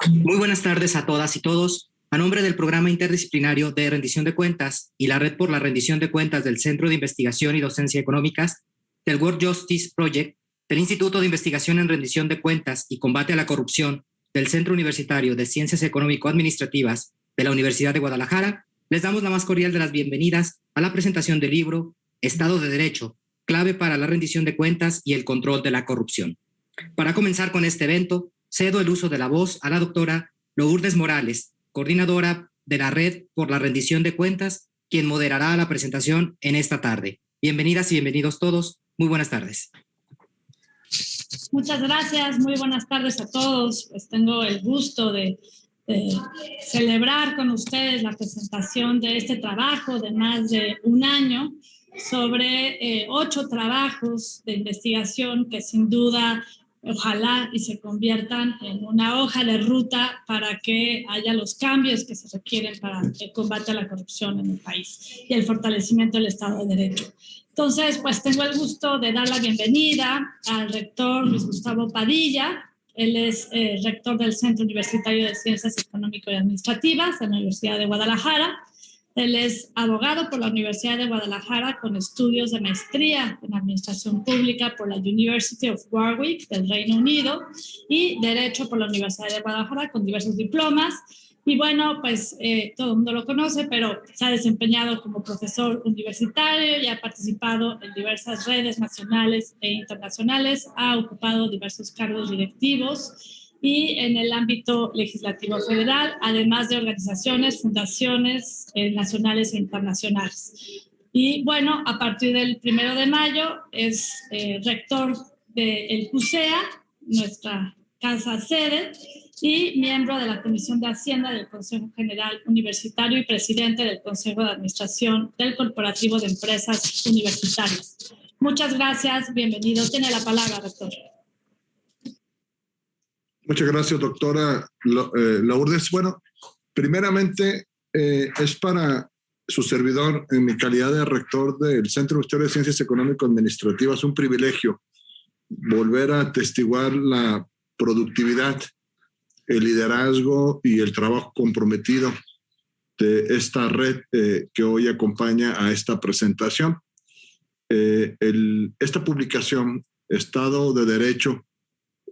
Muy buenas tardes a todas y todos. A nombre del Programa Interdisciplinario de Rendición de Cuentas y la Red por la Rendición de Cuentas del Centro de Investigación y Docencia Económicas, del World Justice Project, del Instituto de Investigación en Rendición de Cuentas y Combate a la Corrupción del Centro Universitario de Ciencias Económico-Administrativas de la Universidad de Guadalajara, les damos la más cordial de las bienvenidas a la presentación del libro Estado de Derecho, clave para la rendición de cuentas y el control de la corrupción. Para comenzar con este evento, cedo el uso de la voz a la doctora Lourdes Morales, coordinadora de la Red por la Rendición de Cuentas, quien moderará la presentación en esta tarde. Bienvenidas y bienvenidos todos. Muy buenas tardes. Muchas gracias. Muy buenas tardes a todos. Pues tengo el gusto de celebrar con ustedes la presentación de este trabajo de más de un año sobre 8 trabajos de investigación que sin duda ojalá y se conviertan en una hoja de ruta para que haya los cambios que se requieren para el combate a la corrupción en el país y el fortalecimiento del Estado de Derecho. Entonces, pues tengo el gusto de dar la bienvenida al rector Luis Gustavo Padilla. Él es rector del Centro Universitario de Ciencias Económico y Administrativas de la Universidad de Guadalajara. Él es abogado por la Universidad de Guadalajara con estudios de maestría en Administración Pública por la University of Warwick del Reino Unido y Derecho por la Universidad de Guadalajara con diversos diplomas. Y bueno, pues todo el mundo lo conoce, pero se ha desempeñado como profesor universitario y ha participado en diversas redes nacionales e internacionales, ha ocupado diversos cargos directivos y en el ámbito legislativo federal, además de organizaciones, fundaciones nacionales e internacionales. Y bueno, a partir del 1 de mayo es rector del CUSEA, nuestra casa sede, y miembro de la Comisión de Hacienda del Consejo General Universitario y presidente del Consejo de Administración del Corporativo de Empresas Universitarias. Muchas gracias, bienvenido. Tiene la palabra, rector. Muchas gracias, doctora Lourdes. Bueno, primeramente es para su servidor, en mi calidad de rector del Centro Universitario de Ciencias Económico-Administrativas, un privilegio volver a atestiguar la productividad, el liderazgo y el trabajo comprometido de esta red que hoy acompaña a esta presentación. Esta publicación, Estado de Derecho,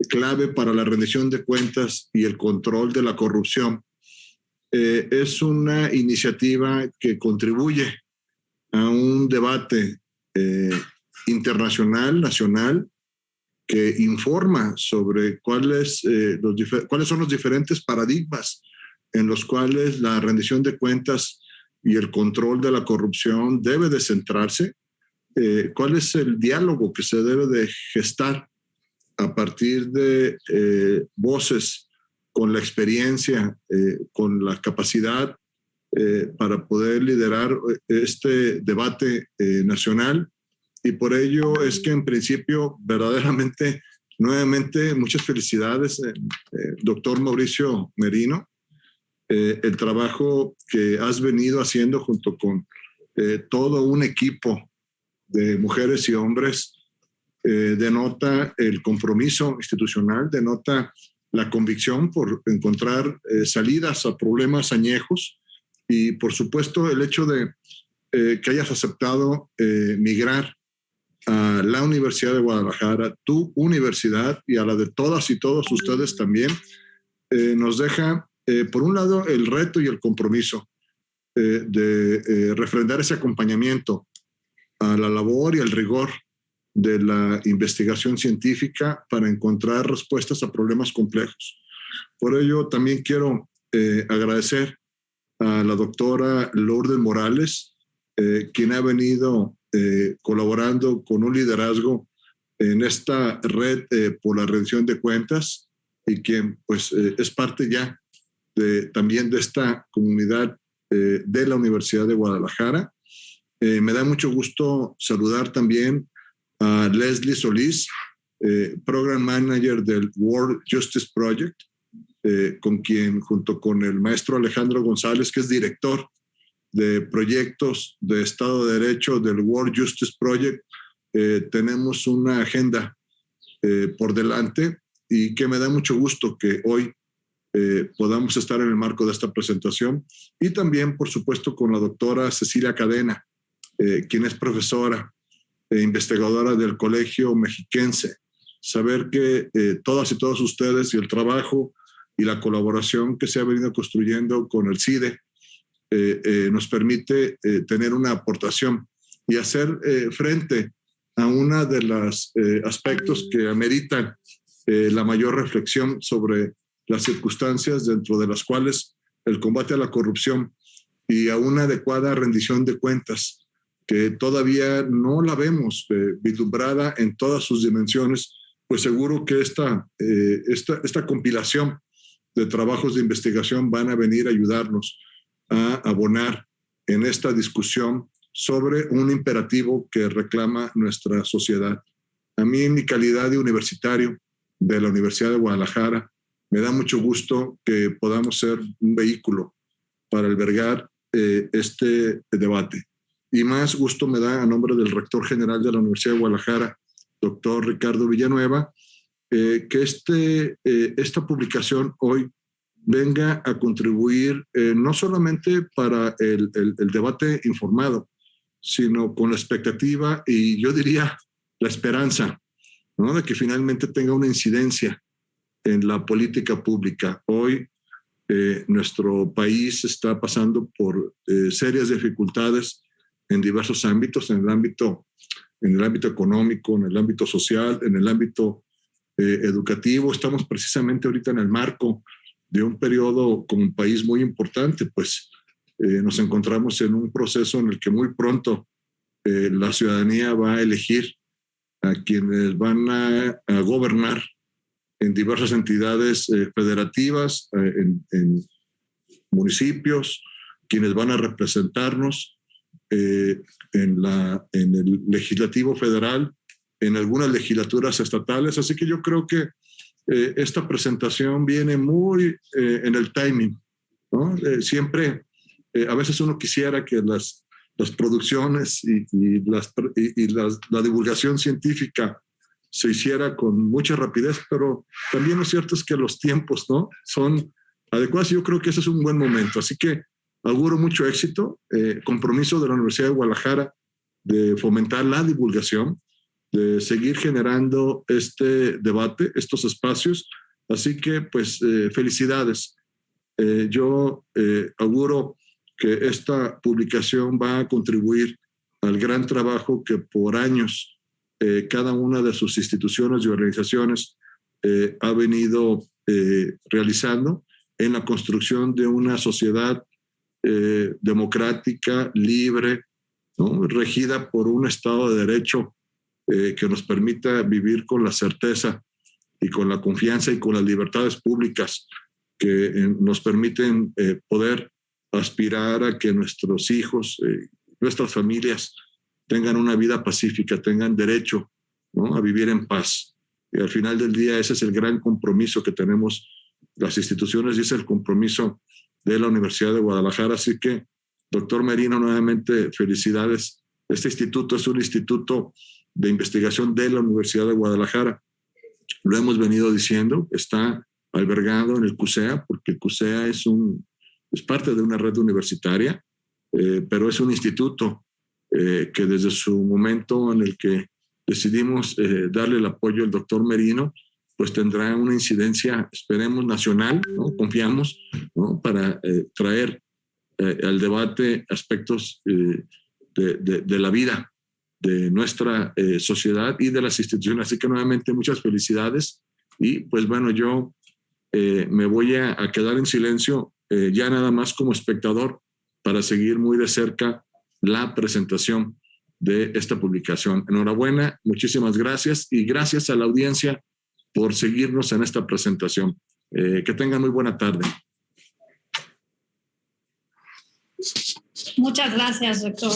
clave para la rendición de cuentas y el control de la corrupción, es una iniciativa que contribuye a un debate internacional, nacional, que informa sobre cuáles son los diferentes paradigmas en los cuales la rendición de cuentas y el control de la corrupción debe de centrarse, cuál es el diálogo que se debe de gestar a partir de voces con la experiencia, con la capacidad para poder liderar este debate nacional. Y por ello es que en principio, verdaderamente, nuevamente, muchas felicidades, doctor Mauricio Merino, el trabajo que has venido haciendo junto con todo un equipo de mujeres y hombres, denota el compromiso institucional, denota la convicción por encontrar salidas a problemas añejos y, por supuesto, el hecho de que hayas aceptado migrar a la Universidad de Guadalajara, tu universidad, y a la de todas y todos ustedes también, nos deja, por un lado, el reto y el compromiso de refrendar ese acompañamiento a la labor y al rigor de la investigación científica para encontrar respuestas a problemas complejos. Por ello, también quiero agradecer a la doctora Lourdes Morales, quien ha venido colaborando con un liderazgo en esta red por la rendición de cuentas y quien pues, es parte ya también de esta comunidad de la Universidad de Guadalajara. Me da mucho gusto saludar también a Leslie Solís, Program Manager del World Justice Project, con quien, junto con el maestro Alejandro González, que es director de proyectos de Estado de Derecho del World Justice Project, tenemos una agenda por delante y que me da mucho gusto que hoy podamos estar en el marco de esta presentación. Y también, por supuesto, con la doctora Cecilia Cadena, quien es profesora e investigadora del Colegio Mexiquense. Saber que todas y todos ustedes y el trabajo y la colaboración que se ha venido construyendo con el CIDE nos permite tener una aportación y hacer frente a uno de los aspectos que ameritan la mayor reflexión sobre las circunstancias dentro de las cuales el combate a la corrupción y a una adecuada rendición de cuentas, que todavía no la vemos vislumbrada en todas sus dimensiones, pues seguro que esta compilación de trabajos de investigación van a venir a ayudarnos a abonar en esta discusión sobre un imperativo que reclama nuestra sociedad. A mí, en mi calidad de universitario de la Universidad de Guadalajara, me da mucho gusto que podamos ser un vehículo para albergar este debate. Y más gusto me da, a nombre del rector general de la Universidad de Guadalajara, doctor Ricardo Villanueva, que esta publicación hoy venga a contribuir no solamente para el debate informado, sino con la expectativa y yo diría la esperanza, ¿no?, de que finalmente tenga una incidencia en la política pública. Hoy nuestro país está pasando por serias dificultades en diversos ámbitos, en el ámbito económico, en el ámbito social, en el ámbito educativo. Estamos precisamente ahorita en el marco de un periodo como un país muy importante, pues nos encontramos en un proceso en el que muy pronto la ciudadanía va a elegir a quienes van a gobernar en diversas entidades federativas, en municipios, quienes van a representarnos en el legislativo federal, en algunas legislaturas estatales. Así que yo creo que esta presentación viene muy en el timing, ¿no? Siempre, a veces uno quisiera que las producciones y la divulgación científica se hiciera con mucha rapidez, pero también lo cierto es que los tiempos, ¿no?, son adecuados y yo creo que ese es un buen momento. Así que auguro mucho éxito, compromiso de la Universidad de Guadalajara de fomentar la divulgación, de seguir generando este debate, estos espacios. Así que, pues, felicidades. Yo auguro que esta publicación va a contribuir al gran trabajo que por años cada una de sus instituciones y organizaciones ha venido realizando en la construcción de una sociedad democrática, libre, ¿no?, regida por un Estado de Derecho que nos permita vivir con la certeza y con la confianza y con las libertades públicas que nos permiten poder aspirar a que nuestros hijos, nuestras familias tengan una vida pacífica, tengan derecho, ¿no?, a vivir en paz. Y al final del día ese es el gran compromiso que tenemos las instituciones y es el compromiso de la Universidad de Guadalajara. Así que, doctor Merino, nuevamente felicidades. Este instituto es un instituto de investigación de la Universidad de Guadalajara. Lo hemos venido diciendo, está albergado en el CUSEA, porque el CUSEA es parte de una red universitaria, pero es un instituto que desde su momento en el que decidimos darle el apoyo al doctor Merino, pues tendrá una incidencia, esperemos, nacional, ¿no?, confiamos, ¿no?, para traer al debate aspectos de la vida de nuestra sociedad y de las instituciones. Así que nuevamente muchas felicidades y pues bueno, yo me voy a quedar en silencio ya nada más como espectador para seguir muy de cerca la presentación de esta publicación. Enhorabuena, muchísimas gracias y gracias a la audiencia por seguirnos en esta presentación. Que tengan muy buena tarde. Muchas gracias, rector.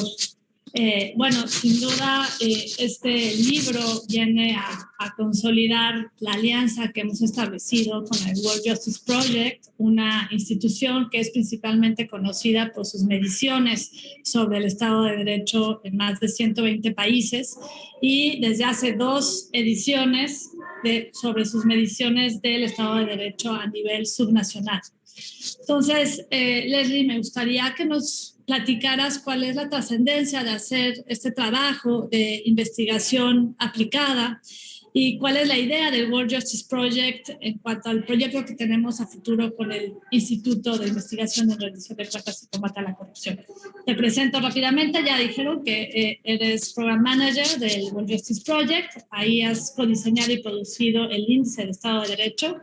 Bueno, sin duda, este libro viene a consolidar la alianza que hemos establecido con el World Justice Project, una institución que es principalmente conocida por sus mediciones sobre el Estado de Derecho en más de 120 países y desde hace 2 ediciones sobre sus mediciones del Estado de Derecho a nivel subnacional. Entonces, Leslie, me gustaría que nos platicaras cuál es la trascendencia de hacer este trabajo de investigación aplicada y cuál es la idea del World Justice Project en cuanto al proyecto que tenemos a futuro con el Instituto de Investigación en Rendición de Cuentas y Combate a la Corrupción. Te presento rápidamente, ya dijeron que eres Program Manager del World Justice Project, ahí has codiseñado y producido el Índice de Estado de Derecho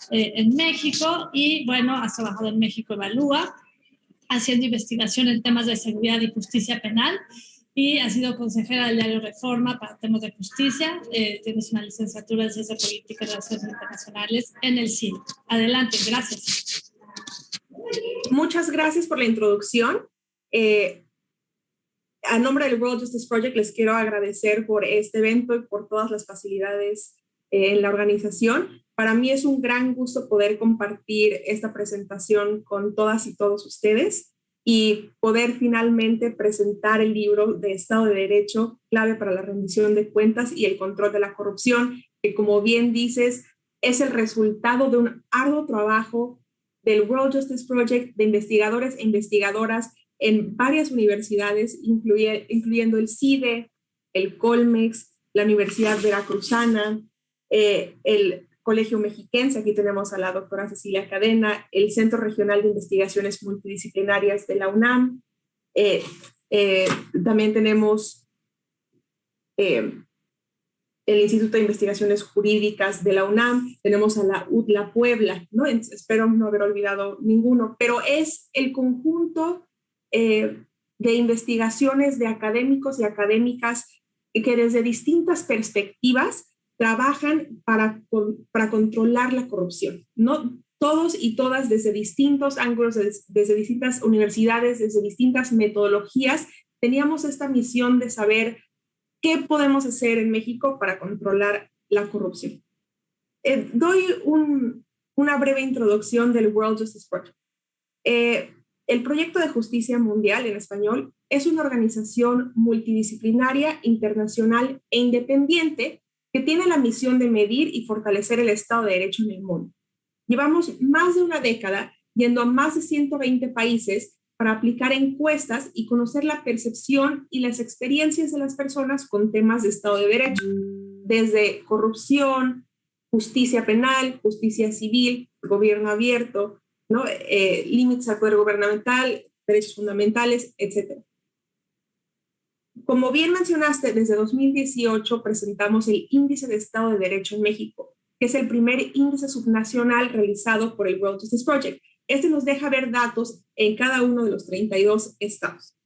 en México y bueno, has trabajado en México Evalúa, haciendo investigación en temas de seguridad y justicia penal y ha sido consejera del diario Reforma para temas de justicia. Tienes una licenciatura en Ciencia Política y Relaciones Internacionales en el CID. Adelante, gracias. Muchas gracias por la introducción. A nombre del World Justice Project les quiero agradecer por este evento y por todas las facilidades en la organización. Para mí es un gran gusto poder compartir esta presentación con todas y todos ustedes y poder finalmente presentar el libro de Estado de Derecho, clave para la rendición de cuentas y el control de la corrupción, que como bien dices, es el resultado de un arduo trabajo del World Justice Project de investigadores e investigadoras en varias universidades, incluyendo el CIDE, el Colmex, la Universidad Veracruzana, el Colegio Mexiquense, aquí tenemos a la doctora Cecilia Cadena, el Centro Regional de Investigaciones Multidisciplinarias de la UNAM, también tenemos el Instituto de Investigaciones Jurídicas de la UNAM, tenemos a la UTLA Puebla, ¿no? Espero no haber olvidado ninguno, pero es el conjunto de investigaciones de académicos y académicas que desde distintas perspectivas trabajan para controlar la corrupción, ¿no? Todos y todas desde distintos ángulos, desde distintas universidades, desde distintas metodologías, teníamos esta misión de saber qué podemos hacer en México para controlar la corrupción. Doy una breve introducción del World Justice Project. El Proyecto de Justicia Mundial, en español, es una organización multidisciplinaria, internacional e independiente que tiene la misión de medir y fortalecer el Estado de Derecho en el mundo. Llevamos más de una década yendo a más de 120 países para aplicar encuestas y conocer la percepción y las experiencias de las personas con temas de Estado de Derecho, desde corrupción, justicia penal, justicia civil, gobierno abierto, ¿no? Límites al poder gubernamental, derechos fundamentales, etc. Como bien mencionaste, desde 2018 presentamos el Índice de Estado de Derecho en México, que es el primer índice subnacional realizado por el World Justice Project. Este nos deja ver datos en cada uno de los 32 estados.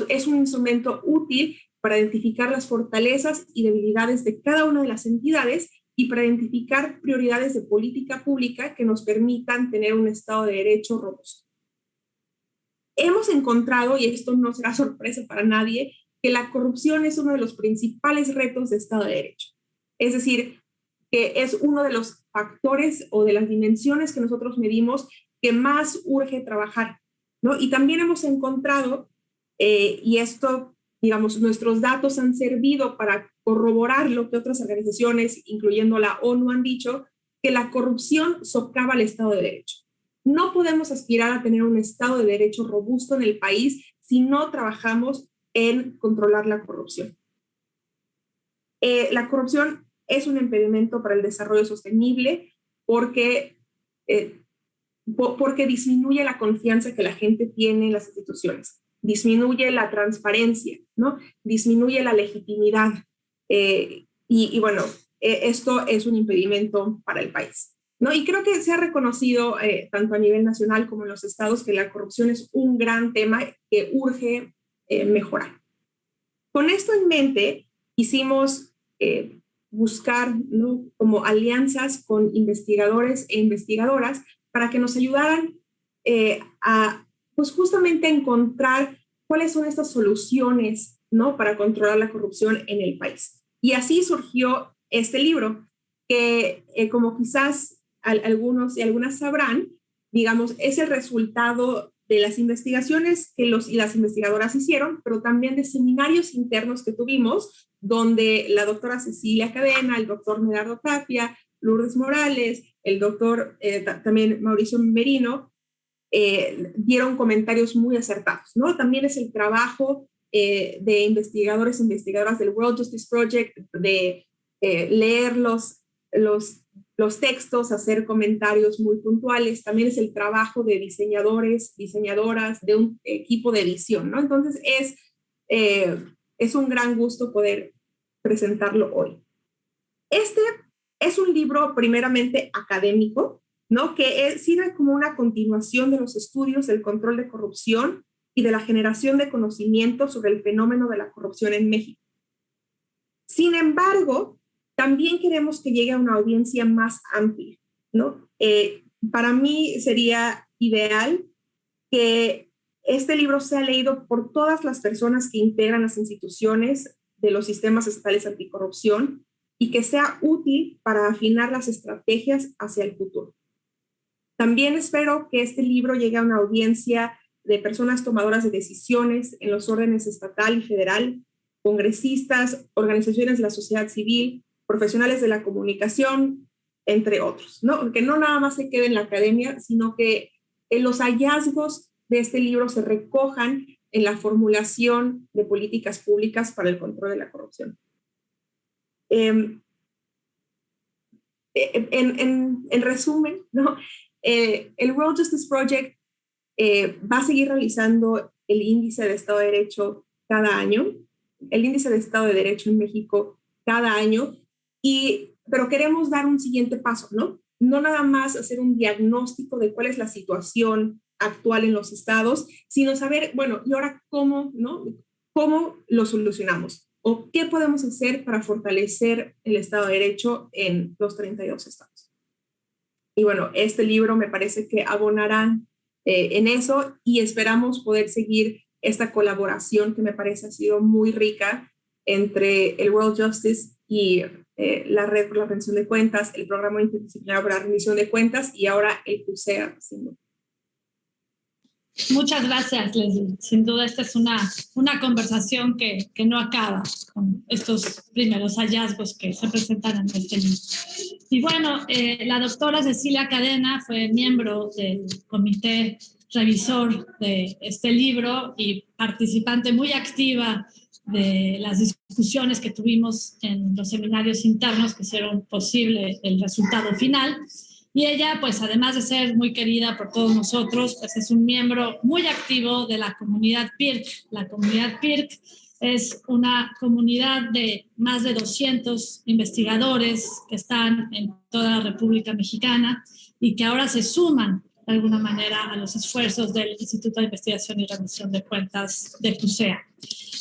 Es un instrumento útil para identificar las fortalezas y debilidades de cada una de las entidades y para identificar prioridades de política pública que nos permitan tener un Estado de Derecho robusto. Hemos encontrado, y esto no será sorpresa para nadie, que la corrupción es uno de los principales retos de Estado de Derecho. Es decir, que es uno de los factores o de las dimensiones que nosotros medimos que más urge trabajar, ¿no? Y también hemos encontrado, y esto, digamos, nuestros datos han servido para corroborar lo que otras organizaciones, incluyendo la ONU, han dicho, que la corrupción socava el Estado de Derecho. No podemos aspirar a tener un Estado de Derecho robusto en el país si no trabajamos en controlar la corrupción. La corrupción es un impedimento para el desarrollo sostenible porque disminuye la confianza que la gente tiene en las instituciones, disminuye la transparencia, ¿no? Disminuye la legitimidad. Y bueno, esto es un impedimento para el país, ¿no? Y creo que se ha reconocido tanto a nivel nacional como en los estados que la corrupción es un gran tema que urge mejorar. Con esto en mente, quisimos buscar, ¿no?, como alianzas con investigadores e investigadoras para que nos ayudaran a, pues justamente encontrar cuáles son estas soluciones ¿no? Para controlar la corrupción en el país. Y así surgió este libro, que como quizás algunos y algunas sabrán, digamos, es el resultado de las investigaciones que los y las investigadoras hicieron, pero también de seminarios internos que tuvimos, donde la doctora Cecilia Cadena, el doctor Medardo Tapia, Lourdes Morales, el doctor también Mauricio Merino, dieron comentarios muy acertados, ¿no? También es el trabajo de investigadores e investigadoras del World Justice Project, de leer los textos, hacer comentarios muy puntuales. También es el trabajo de diseñadores, diseñadoras, de un equipo de edición, ¿no? Entonces es un gran gusto poder presentarlo hoy. Este es un libro primeramente académico, ¿no? Que sirve como una continuación de los estudios del control de corrupción y de la generación de conocimiento sobre el fenómeno de la corrupción en México. Sin embargo, también queremos que llegue a una audiencia más amplia, ¿no? Para mí sería ideal que este libro sea leído por todas las personas que integran las instituciones de los sistemas estatales anticorrupción y que sea útil para afinar las estrategias hacia el futuro. También espero que este libro llegue a una audiencia de personas tomadoras de decisiones en los órdenes estatal y federal, congresistas, organizaciones de la sociedad civil, profesionales de la comunicación, entre otros, ¿no? Que no nada más se quede en la academia, sino que los hallazgos de este libro se recojan en la formulación de políticas públicas para el control de la corrupción. En resumen, ¿no? El World Justice Project va a seguir realizando el índice de Estado de Derecho cada año, el índice de Estado de Derecho en México cada año, pero queremos dar un siguiente paso, ¿no? No nada más hacer un diagnóstico de cuál es la situación actual en los estados, sino saber, bueno, ¿y ahora cómo, no? ¿Cómo lo solucionamos? ¿O qué podemos hacer para fortalecer el Estado de Derecho en los 32 estados? Y bueno, este libro me parece que abonará en eso y esperamos poder seguir esta colaboración que me parece ha sido muy rica entre el World Justice y la Red por la Rendición de Cuentas, el Programa Interdisciplinario para la Rendición de Cuentas y ahora el CUSEA. Muchas gracias, Leslie. Sin duda esta es una conversación que no acaba con estos primeros hallazgos que se presentan en este libro. Y bueno, la doctora Cecilia Cadena fue miembro del comité revisor de este libro y participante muy activa de las discusiones que tuvimos en los seminarios internos que hicieron posible el resultado final. Y ella, pues además de ser muy querida por todos nosotros, pues es un miembro muy activo de la comunidad PIRC. La comunidad PIRC es una comunidad de más de 200 investigadores que están en toda la República Mexicana y que ahora se suman de alguna manera a los esfuerzos del Instituto de Investigación y Rendición de Cuentas de CUSEA.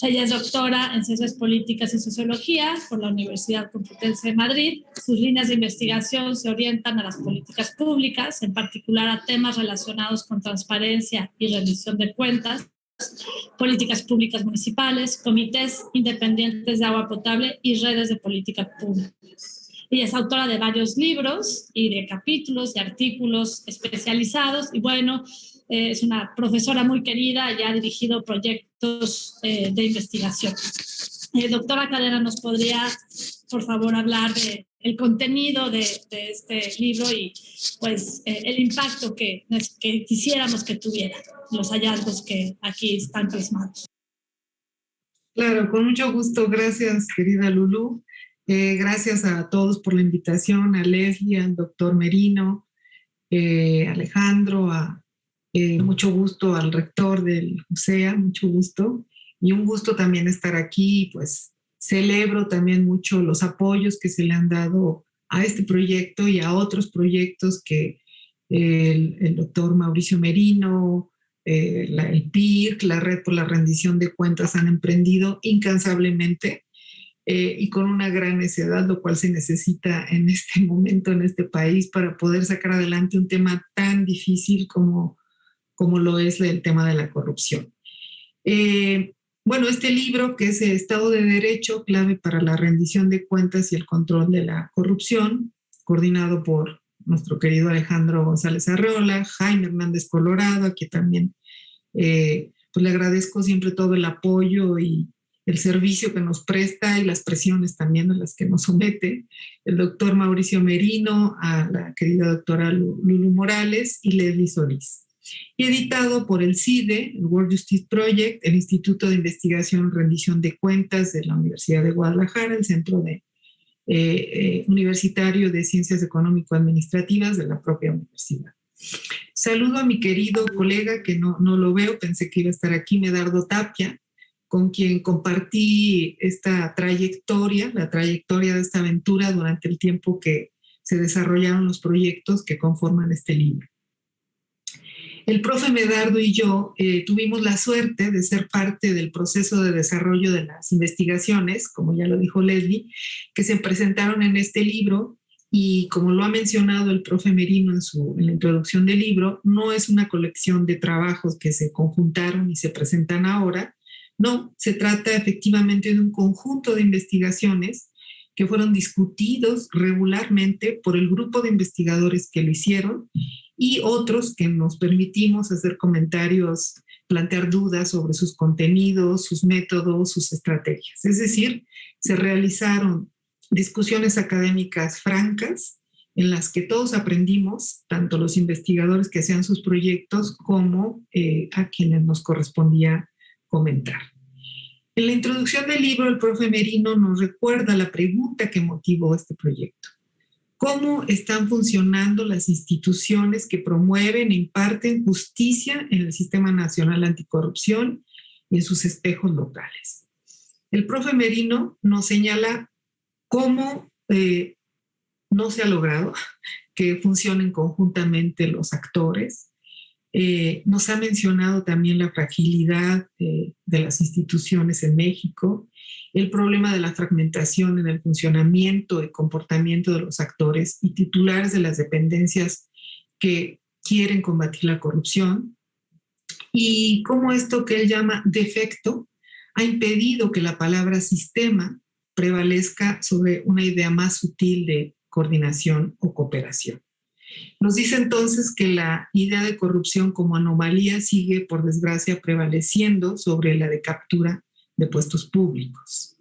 Ella es doctora en Ciencias Políticas y Sociología por la Universidad Complutense de Madrid. Sus líneas de investigación se orientan a las políticas públicas, en particular a temas relacionados con transparencia y rendición de cuentas, políticas públicas municipales, comités independientes de agua potable y redes de política pública. Ella es autora de varios libros y de capítulos y artículos especializados y bueno, es una profesora muy querida y ha dirigido proyectos de investigación. Doctora Cadena, ¿nos podría, por favor, hablar del contenido de este libro y pues el impacto que quisiéramos que tuviera, los hallazgos que aquí están plasmados? Claro, con mucho gusto. Gracias, querida Lulú. Gracias a todos por la invitación, a Leslie, al doctor Merino, Alejandro, mucho gusto al rector del CUSEA, mucho gusto. Y un gusto también estar aquí, pues celebro también mucho los apoyos que se le han dado a este proyecto y a otros proyectos que el doctor Mauricio Merino, el PIRC, la Red por la Rendición de Cuentas han emprendido incansablemente y con una gran necesidad, lo cual se necesita en este momento en este país para poder sacar adelante un tema tan difícil como lo es el tema de la corrupción. Bueno, este libro, que es Estado de Derecho, clave para la rendición de cuentas y el control de la corrupción, coordinado por nuestro querido Alejandro González Arreola, Jaime Hernández Colorado, a quien también pues le agradezco siempre todo el apoyo y el servicio que nos presta y las presiones también a las que nos somete, el doctor Mauricio Merino, a la querida doctora Lulu Morales y Leslie Solís. Y editado por el CIDE, el World Justice Project, el Instituto de Investigación y Rendición de Cuentas de la Universidad de Guadalajara, el Centro Universitario de Ciencias Económico-Administrativas de la propia universidad. Saludo a mi querido colega, que no lo veo, pensé que iba a estar aquí, Medardo Tapia, con quien compartí esta trayectoria, la trayectoria de esta aventura durante el tiempo que se desarrollaron los proyectos que conforman este libro. El profe Medardo y yo tuvimos la suerte de ser parte del proceso de desarrollo de las investigaciones, como ya lo dijo Leslie, que se presentaron en este libro, y como lo ha mencionado el profe Merino en la introducción del libro, no es una colección de trabajos que se conjuntaron y se presentan ahora. No, se trata efectivamente de un conjunto de investigaciones que fueron discutidos regularmente por el grupo de investigadores que lo hicieron y otros que nos permitimos hacer comentarios, plantear dudas sobre sus contenidos, sus métodos, sus estrategias. Es decir, se realizaron discusiones académicas francas en las que todos aprendimos, tanto los investigadores que hacían sus proyectos como a quienes nos correspondía comentar. En la introducción del libro, el profe Merino nos recuerda la pregunta que motivó este proyecto. ¿Cómo están funcionando las instituciones que promueven e imparten justicia en el Sistema Nacional Anticorrupción y en sus espejos locales? El profe Merino nos señala cómo no se ha logrado que funcionen conjuntamente los actores. Nos ha mencionado también la fragilidad de las instituciones en México, el problema de la fragmentación en el funcionamiento y comportamiento de los actores y titulares de las dependencias que quieren combatir la corrupción, y cómo esto que él llama defecto ha impedido que la palabra sistema prevalezca sobre una idea más sutil de coordinación o cooperación. Nos dice entonces que la idea de corrupción como anomalía sigue, por desgracia, prevaleciendo sobre la de captura de puestos públicos.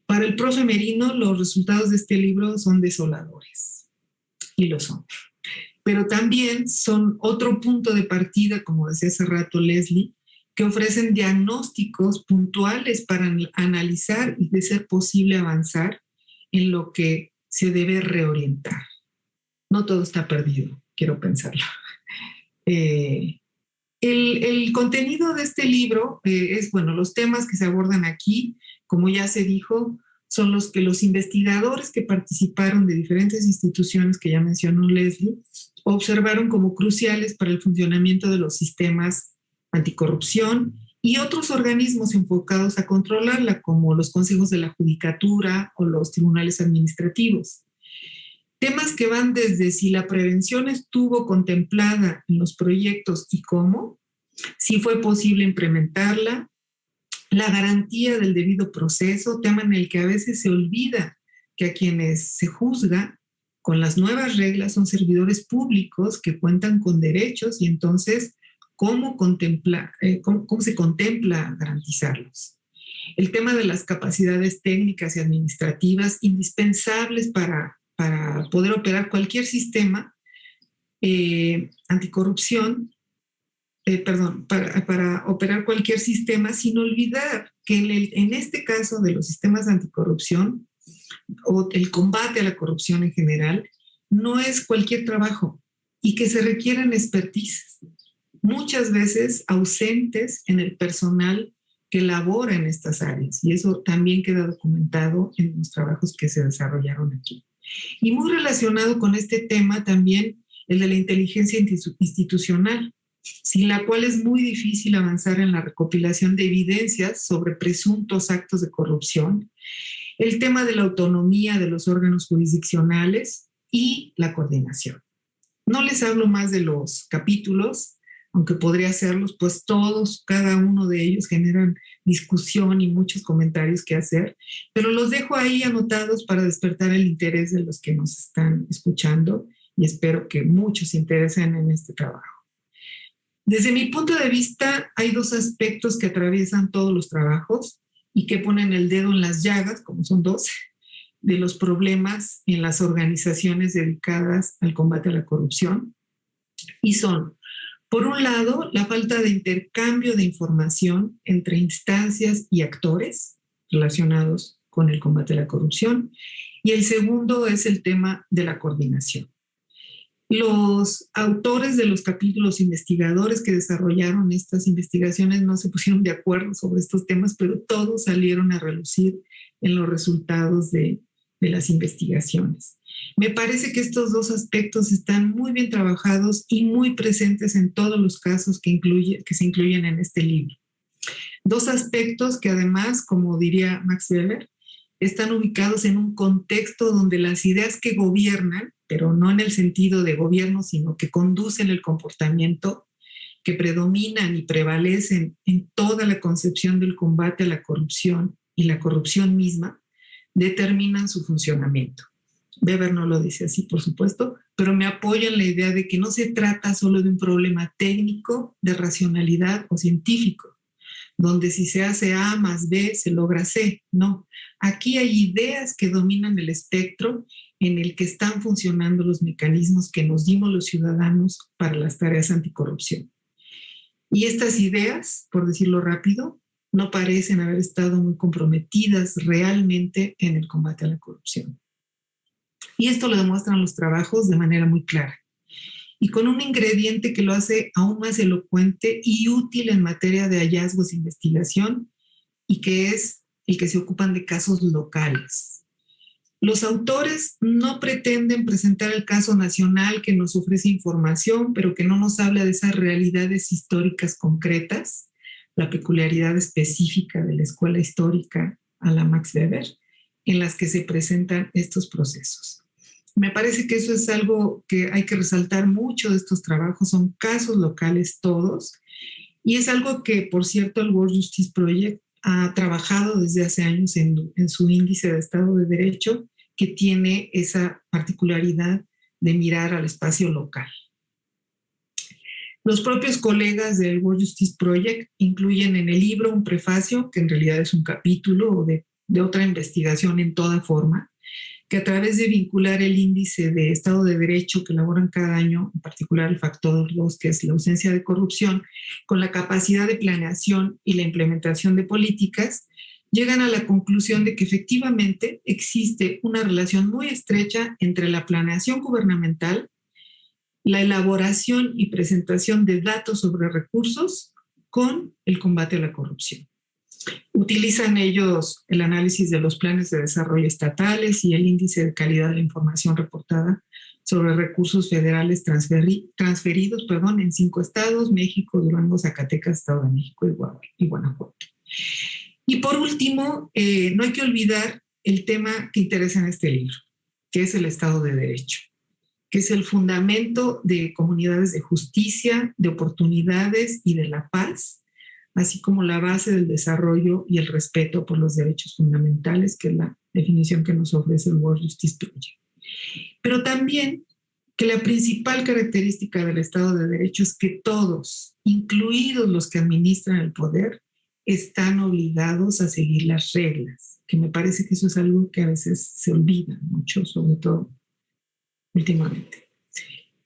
Para el profe Merino, los resultados de este libro son desoladores, y lo son. Pero también son otro punto de partida, como decía hace rato Leslie, que ofrecen diagnósticos puntuales para analizar y, de ser posible, avanzar en lo que se debe reorientar. No todo está perdido, quiero pensarlo. El contenido de este libro es, bueno, los temas que se abordan aquí, como ya se dijo, son los que los investigadores que participaron de diferentes instituciones que ya mencionó Leslie observaron como cruciales para el funcionamiento de los sistemas anticorrupción y otros organismos enfocados a controlarla, como los consejos de la judicatura o los tribunales administrativos. Temas que van desde si la prevención estuvo contemplada en los proyectos y cómo, si fue posible implementarla, la garantía del debido proceso, tema en el que a veces se olvida que a quienes se juzga con las nuevas reglas son servidores públicos que cuentan con derechos, y entonces cómo se contempla garantizarlos. El tema de las capacidades técnicas y administrativas indispensables para poder operar cualquier sistema anticorrupción, para operar cualquier sistema, sin olvidar que en este caso de los sistemas anticorrupción o el combate a la corrupción en general, no es cualquier trabajo y que se requieren expertise, muchas veces ausentes en el personal que labora en estas áreas, y eso también queda documentado en los trabajos que se desarrollaron aquí. Y muy relacionado con este tema también el de la inteligencia institucional, sin la cual es muy difícil avanzar en la recopilación de evidencias sobre presuntos actos de corrupción, el tema de la autonomía de los órganos jurisdiccionales y la coordinación. No les hablo más de los capítulos, aunque podría hacerlos, pues todos, cada uno de ellos generan discusión y muchos comentarios que hacer, pero los dejo ahí anotados para despertar el interés de los que nos están escuchando y espero que muchos se interesen en este trabajo. Desde mi punto de vista, hay dos aspectos que atraviesan todos los trabajos y que ponen el dedo en las llagas, como son dos, de los problemas en las organizaciones dedicadas al combate a la corrupción. Y son, por un lado, la falta de intercambio de información entre instancias y actores relacionados con el combate a la corrupción. Y el segundo es el tema de la coordinación. Los autores de los capítulos investigadores que desarrollaron estas investigaciones no se pusieron de acuerdo sobre estos temas, pero todos salieron a relucir en los resultados de las investigaciones. Me parece que estos dos aspectos están muy bien trabajados y muy presentes en todos los casos que se incluyen en este libro. Dos aspectos que además, como diría Max Weber, están ubicados en un contexto donde las ideas que gobiernan, pero no en el sentido de gobierno, sino que conducen el comportamiento, que predominan y prevalecen en toda la concepción del combate a la corrupción y la corrupción misma, determinan su funcionamiento. Weber no lo dice así, por supuesto, pero me apoya en la idea de que no se trata solo de un problema técnico, de racionalidad o científico, donde si se hace A más B se logra C. No, aquí hay ideas que dominan el espectro en el que están funcionando los mecanismos que nos dimos los ciudadanos para las tareas anticorrupción. Y estas ideas, por decirlo rápido, no parecen haber estado muy comprometidas realmente en el combate a la corrupción. Y esto lo demuestran los trabajos de manera muy clara. Y con un ingrediente que lo hace aún más elocuente y útil en materia de hallazgos de investigación, y que es el que se ocupan de casos locales. Los autores no pretenden presentar el caso nacional que nos ofrece información, pero que no nos habla de esas realidades históricas concretas, la peculiaridad específica de la escuela histórica a la Max Weber, en las que se presentan estos procesos. Me parece que eso es algo que hay que resaltar mucho de estos trabajos, son casos locales todos, y es algo que, por cierto, el World Justice Project ha trabajado desde hace años en su índice de Estado de Derecho, que tiene esa particularidad de mirar al espacio local. Los propios colegas del World Justice Project incluyen en el libro un prefacio, que en realidad es un capítulo de otra investigación en toda forma, que a través de vincular el índice de Estado de Derecho que elaboran cada año, en particular el factor 2, que es la ausencia de corrupción, con la capacidad de planeación y la implementación de políticas, llegan a la conclusión de que efectivamente existe una relación muy estrecha entre la planeación gubernamental, la elaboración y presentación de datos sobre recursos con el combate a la corrupción. Utilizan ellos el análisis de los planes de desarrollo estatales y el índice de calidad de la información reportada sobre recursos federales transferidos en 5 estados: México, Durango, Zacatecas, Estado de México y Guanajuato. Y por último, no hay que olvidar el tema que interesa en este libro, que es el Estado de Derecho, que es el fundamento de comunidades de justicia, de oportunidades y de la paz, así como la base del desarrollo y el respeto por los derechos fundamentales, que es la definición que nos ofrece el World Justice Project. Pero también que la principal característica del Estado de Derecho es que todos, incluidos los que administran el poder, están obligados a seguir las reglas, que me parece que eso es algo que a veces se olvida mucho, sobre todo últimamente.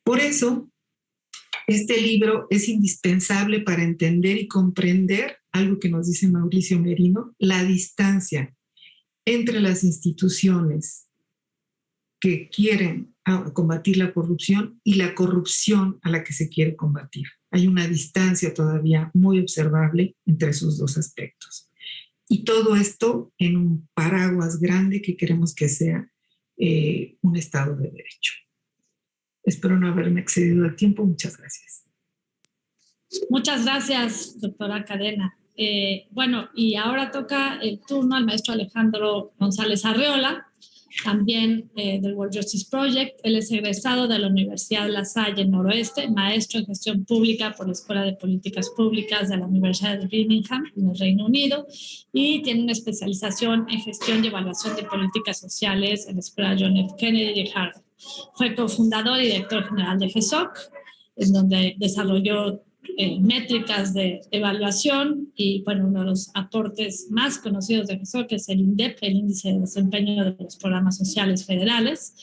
Por eso, este libro es indispensable para entender y comprender algo que nos dice Mauricio Merino: la distancia entre las instituciones que quieren combatir la corrupción y la corrupción a la que se quiere combatir. Hay una distancia todavía muy observable entre esos dos aspectos. Y todo esto en un paraguas grande que queremos que sea un Estado de Derecho. Espero no haberme excedido el tiempo. Muchas gracias. Muchas gracias, doctora Cadena. Bueno, y ahora toca el turno al maestro Alejandro González Arreola, también del World Justice Project. Él es egresado de la Universidad La Salle en Noroeste, maestro en gestión pública por la Escuela de Políticas Públicas de la Universidad de Birmingham en el Reino Unido y tiene una especialización en gestión y evaluación de políticas sociales en la Escuela John F. Kennedy de Harvard. Fue cofundador y director general de GESOC, en donde desarrolló métricas de evaluación y, bueno, uno de los aportes más conocidos de GESOC es el INDEP, el Índice de Desempeño de los Programas Sociales Federales,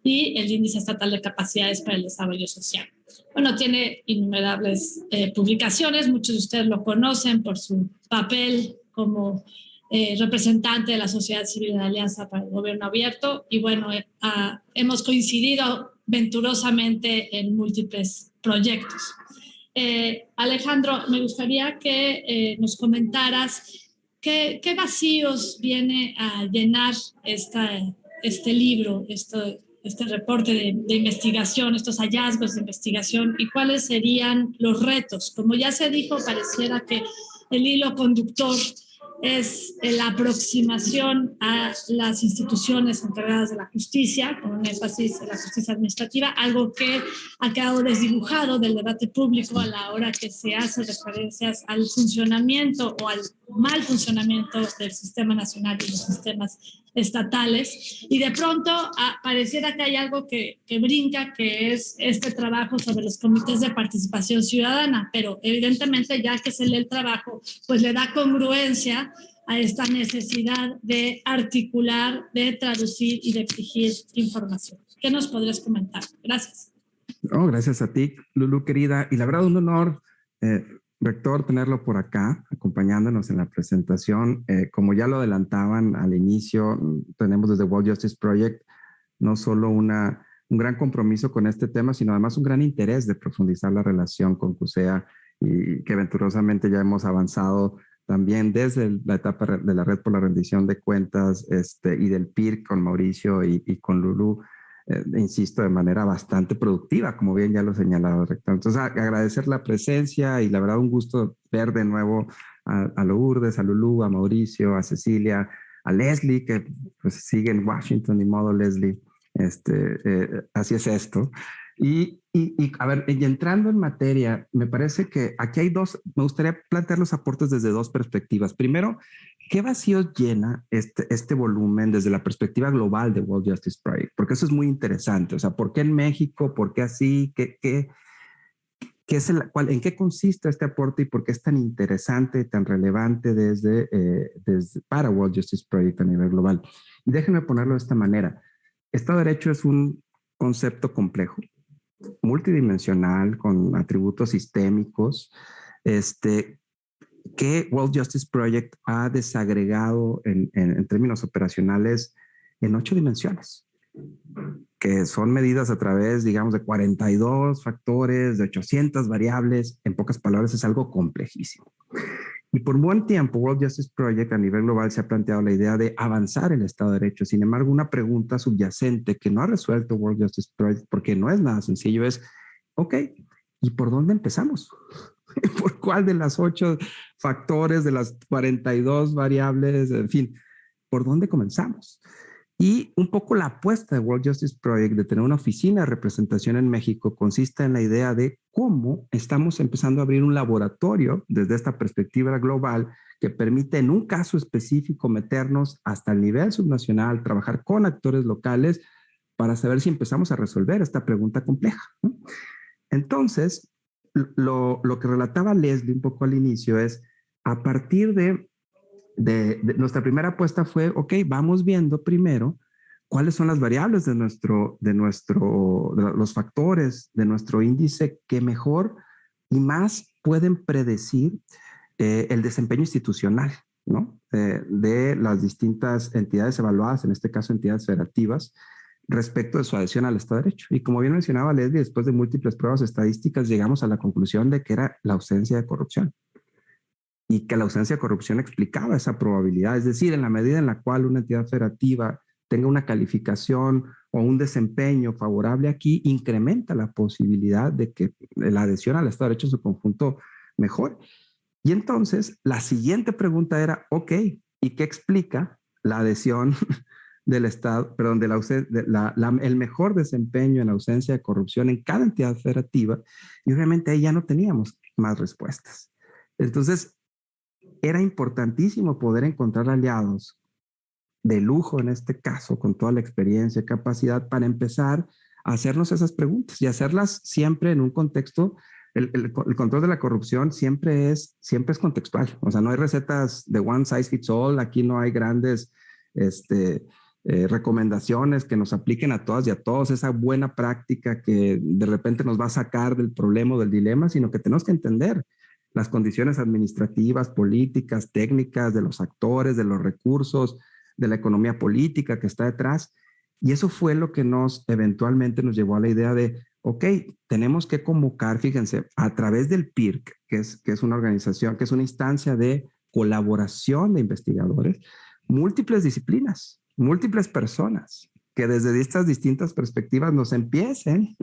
y el Índice Estatal de Capacidades para el Desarrollo Social. Bueno, tiene innumerables publicaciones, muchos de ustedes lo conocen por su papel como representante de la sociedad civil de la Alianza para el Gobierno Abierto, y bueno, hemos coincidido venturosamente en múltiples proyectos. Alejandro, me gustaría que nos comentaras qué vacíos viene a llenar este libro, este reporte de investigación, estos hallazgos de investigación, y cuáles serían los retos. Como ya se dijo, pareciera que el hilo conductor es la aproximación a las instituciones encargadas de la justicia, con un énfasis en la justicia administrativa, algo que ha quedado desdibujado del debate público a la hora que se hace referencias al funcionamiento o al mal funcionamiento del sistema nacional y los sistemas estatales. Y de pronto pareciera que hay algo que brinca, que es este trabajo sobre los comités de participación ciudadana, pero evidentemente ya que se lee el trabajo, pues le da congruencia a esta necesidad de articular, de traducir y de exigir información. ¿Qué nos podrías comentar? Gracias. Oh, gracias a ti, Lulu, querida. Y la verdad, un honor, rector, tenerlo por acá, acompañándonos en la presentación. Como ya lo adelantaban al inicio, tenemos desde World Justice Project no solo un gran compromiso con este tema, sino además un gran interés de profundizar la relación con CUSEA, y que venturosamente ya hemos avanzado también desde la etapa de la Red por la Rendición de Cuentas y del PIR con Mauricio y con Lulu, insisto, de manera bastante productiva, como bien ya lo señalaba, rector. Entonces, agradecer la presencia y la verdad un gusto ver de nuevo a Lourdes, a Lulu, a Mauricio, a Cecilia, a Leslie, que pues sigue en Washington, ni modo, Leslie. Así es esto. Y a ver, y entrando en materia, me parece que aquí hay me gustaría plantear los aportes desde dos perspectivas. Primero, ¿qué vacíos llena este volumen desde la perspectiva global de World Justice Project? Porque eso es muy interesante. O sea, ¿por qué en México? ¿Por qué así? ¿En qué consiste este aporte y por qué es tan interesante y tan relevante para World Justice Project a nivel global? Y déjenme ponerlo de esta manera. Estado de Derecho es un concepto complejo, multidimensional, con atributos sistémicos, que World Justice Project ha desagregado en términos operacionales en 8 dimensiones, que son medidas a través, digamos, de 42 factores, de 800 variables. En pocas palabras, es algo complejísimo. Y por buen tiempo, World Justice Project a nivel global se ha planteado la idea de avanzar el Estado de Derecho. Sin embargo, una pregunta subyacente que no ha resuelto World Justice Project, porque no es nada sencillo, es, ok, ¿y por dónde empezamos? ¿Por cuál de las 8 factores, de las 42 variables, en fin, por dónde comenzamos? Y un poco la apuesta de World Justice Project de tener una oficina de representación en México consiste en la idea de cómo estamos empezando a abrir un laboratorio desde esta perspectiva global que permite en un caso específico meternos hasta el nivel subnacional, trabajar con actores locales para saber si empezamos a resolver esta pregunta compleja, ¿no? Entonces, lo que relataba Leslie un poco al inicio es, a partir de nuestra primera apuesta fue, ok, vamos viendo primero cuáles son las variables de los factores de nuestro índice que mejor y más pueden predecir el desempeño institucional, ¿no? De las distintas entidades evaluadas, en este caso entidades federativas, respecto de su adhesión al Estado de Derecho. Y como bien mencionaba Leslie, después de múltiples pruebas estadísticas, llegamos a la conclusión de que era la ausencia de corrupción. Y que la ausencia de corrupción explicaba esa probabilidad. Es decir, en la medida en la cual una entidad federativa tenga una calificación o un desempeño favorable aquí, incrementa la posibilidad de que la adhesión al Estado de Derecho en su conjunto mejore. Y entonces, la siguiente pregunta era, ok, ¿y qué explica la adhesión del Estado, perdón, el mejor desempeño en ausencia de corrupción en cada entidad federativa, y obviamente ahí ya no teníamos más respuestas. Entonces, era importantísimo poder encontrar aliados de lujo en este caso, con toda la experiencia y capacidad para empezar a hacernos esas preguntas y hacerlas siempre en un contexto. El control de la corrupción siempre es contextual. O sea, no hay recetas de one size fits all. Aquí no hay grandes recomendaciones que nos apliquen a todas y a todos, esa buena práctica que de repente nos va a sacar del problema o del dilema, sino que tenemos que entender las condiciones administrativas, políticas, técnicas de los actores, de los recursos, de la economía política que está detrás. Y eso fue lo que eventualmente nos llevó a la idea de, ok, tenemos que convocar, fíjense, a través del PIRC, que es una organización, que es una instancia de colaboración de investigadores, múltiples disciplinas, múltiples personas, que desde estas distintas perspectivas nos empiecen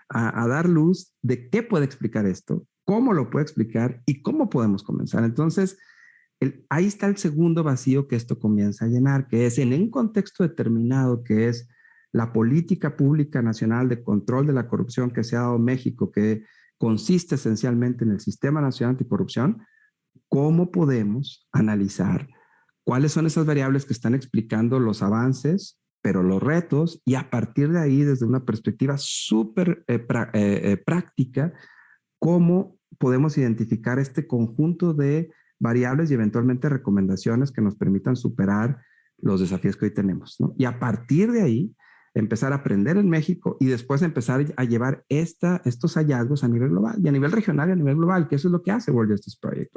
a dar luz de qué puede explicar esto, cómo lo puede explicar y cómo podemos comenzar. Entonces, ahí está el segundo vacío que esto comienza a llenar, que es en un contexto determinado, que es la política pública nacional de control de la corrupción que se ha dado en México, que consiste esencialmente en el Sistema Nacional Anticorrupción. ¿Cómo podemos analizar cuáles son esas variables que están explicando los avances, pero los retos, y a partir de ahí, desde una perspectiva súper práctica, cómo podemos identificar este conjunto de variables y eventualmente recomendaciones que nos permitan superar los desafíos que hoy tenemos, ¿no? Y a partir de ahí, empezar a aprender en México y después empezar a llevar estos hallazgos a nivel global y a nivel regional y a nivel global, que eso es lo que hace World Justice Project.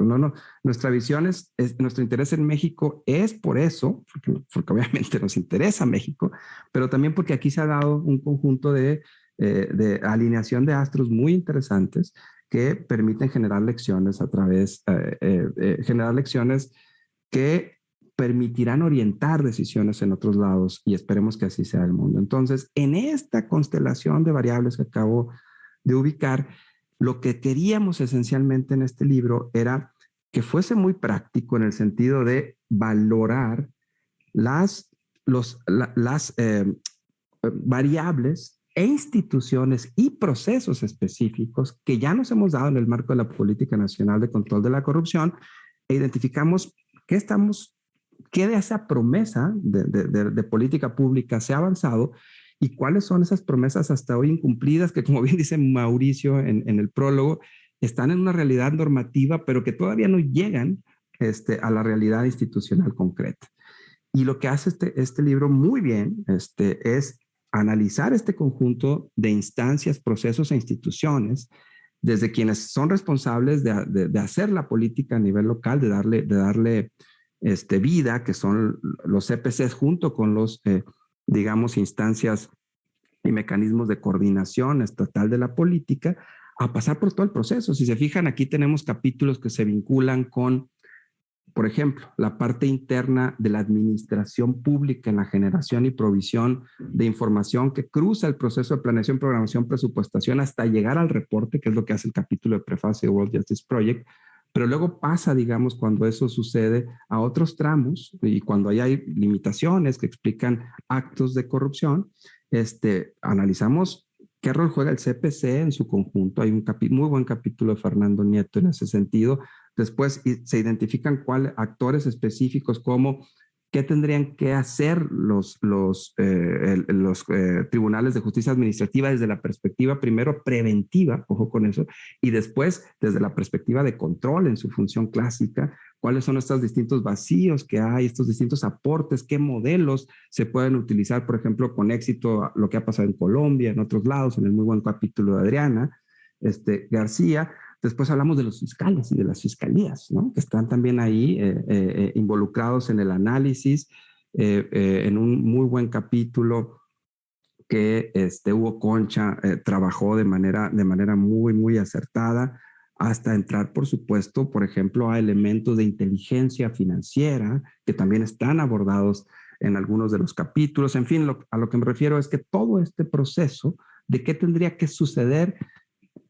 Nuestra visión nuestro interés en México es por eso, porque obviamente nos interesa México, pero también porque aquí se ha dado un conjunto de alineación de astros muy interesantes que permiten generar lecciones generar lecciones que permitirán orientar decisiones en otros lados, y esperemos que así sea el mundo. Entonces, en esta constelación de variables que acabo de ubicar, lo que queríamos esencialmente en este libro era que fuese muy práctico en el sentido de valorar las variables e instituciones y procesos específicos que ya nos hemos dado en el marco de la Política Nacional de Control de la Corrupción, e identificamos qué de esa promesa de política pública se ha avanzado y cuáles son esas promesas hasta hoy incumplidas que, como bien dice Mauricio en el prólogo, están en una realidad normativa, pero que todavía no llegan a la realidad institucional concreta. Y lo que hace este libro muy bien es analizar este conjunto de instancias, procesos e instituciones, desde quienes son responsables de hacer la política a nivel local, de darle vida, que son los CPCs junto con los, instancias y mecanismos de coordinación estatal de la política, a pasar por todo el proceso. Si se fijan, aquí tenemos capítulos que se vinculan con, por ejemplo, la parte interna de la administración pública en la generación y provisión de información que cruza el proceso de planeación, programación, presupuestación hasta llegar al reporte, que es lo que hace el capítulo de prefacio de World Justice Project. Pero luego pasa, cuando eso sucede, a otros tramos, y cuando hay limitaciones que explican actos de corrupción, analizamos qué rol juega el CPC en su conjunto. Hay un muy buen capítulo de Fernando Nieto en ese sentido. Después se identifican actores específicos como qué tendrían que hacer los tribunales de justicia administrativa desde la perspectiva primero preventiva, ojo con eso, y después desde la perspectiva de control en su función clásica, cuáles son estos distintos vacíos que hay, estos distintos aportes, qué modelos se pueden utilizar, por ejemplo, con éxito, lo que ha pasado en Colombia, en otros lados, en el muy buen capítulo de Adriana García. Después hablamos de los fiscales y de las fiscalías, ¿no? Que están también ahí involucrados en el análisis, en un muy buen capítulo que Hugo Concha trabajó de manera muy, muy acertada, hasta entrar, por supuesto, por ejemplo, a elementos de inteligencia financiera que también están abordados en algunos de los capítulos. En fin, a lo que me refiero es que todo este proceso de qué tendría que suceder,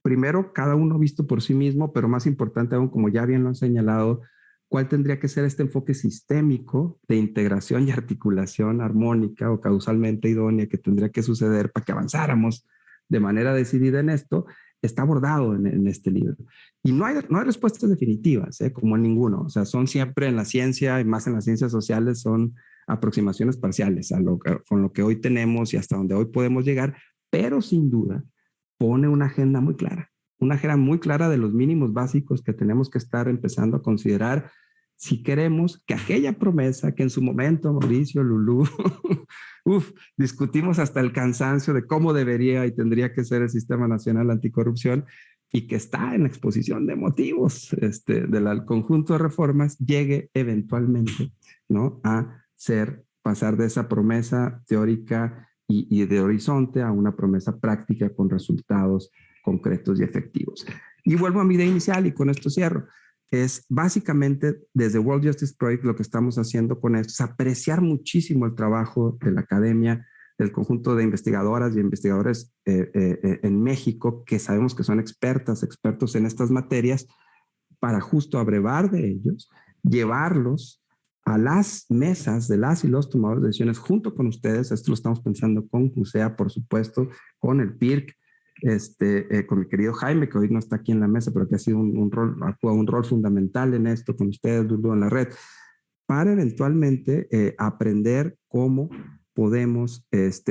primero, cada uno visto por sí mismo, pero más importante aún, como ya bien lo han señalado cuál tendría que ser este enfoque sistémico de integración y articulación armónica o causalmente idónea que tendría que suceder para que avanzáramos de manera decidida en esto, está abordado en este libro. Y no hay respuestas definitivas, como en ninguno. O sea, son siempre en la ciencia y más en las ciencias sociales, son aproximaciones parciales con lo que hoy tenemos y hasta donde hoy podemos llegar, pero sin duda pone una agenda muy clara de los mínimos básicos que tenemos que estar empezando a considerar si queremos que aquella promesa que en su momento Mauricio, Lulú, discutimos hasta el cansancio de cómo debería y tendría que ser el Sistema Nacional Anticorrupción y que está en la exposición de motivos del conjunto de reformas, llegue eventualmente, ¿no?, a pasar de esa promesa teórica y de horizonte a una promesa práctica con resultados concretos y efectivos. Y vuelvo a mi idea inicial y con esto cierro. Es básicamente desde World Justice Project lo que estamos haciendo con esto, es apreciar muchísimo el trabajo de la academia, del conjunto de investigadoras y investigadores en México, que sabemos que son expertos en estas materias, para justo abrevar de ellos, llevarlos a las mesas de las y los tomadores de decisiones junto con ustedes. Esto lo estamos pensando con CUSEA, por supuesto, con el PIRC, con mi querido Jaime, que hoy no está aquí en la mesa, pero que ha sido un rol fundamental en esto, con ustedes, Lulú, en la red, para eventualmente aprender cómo podemos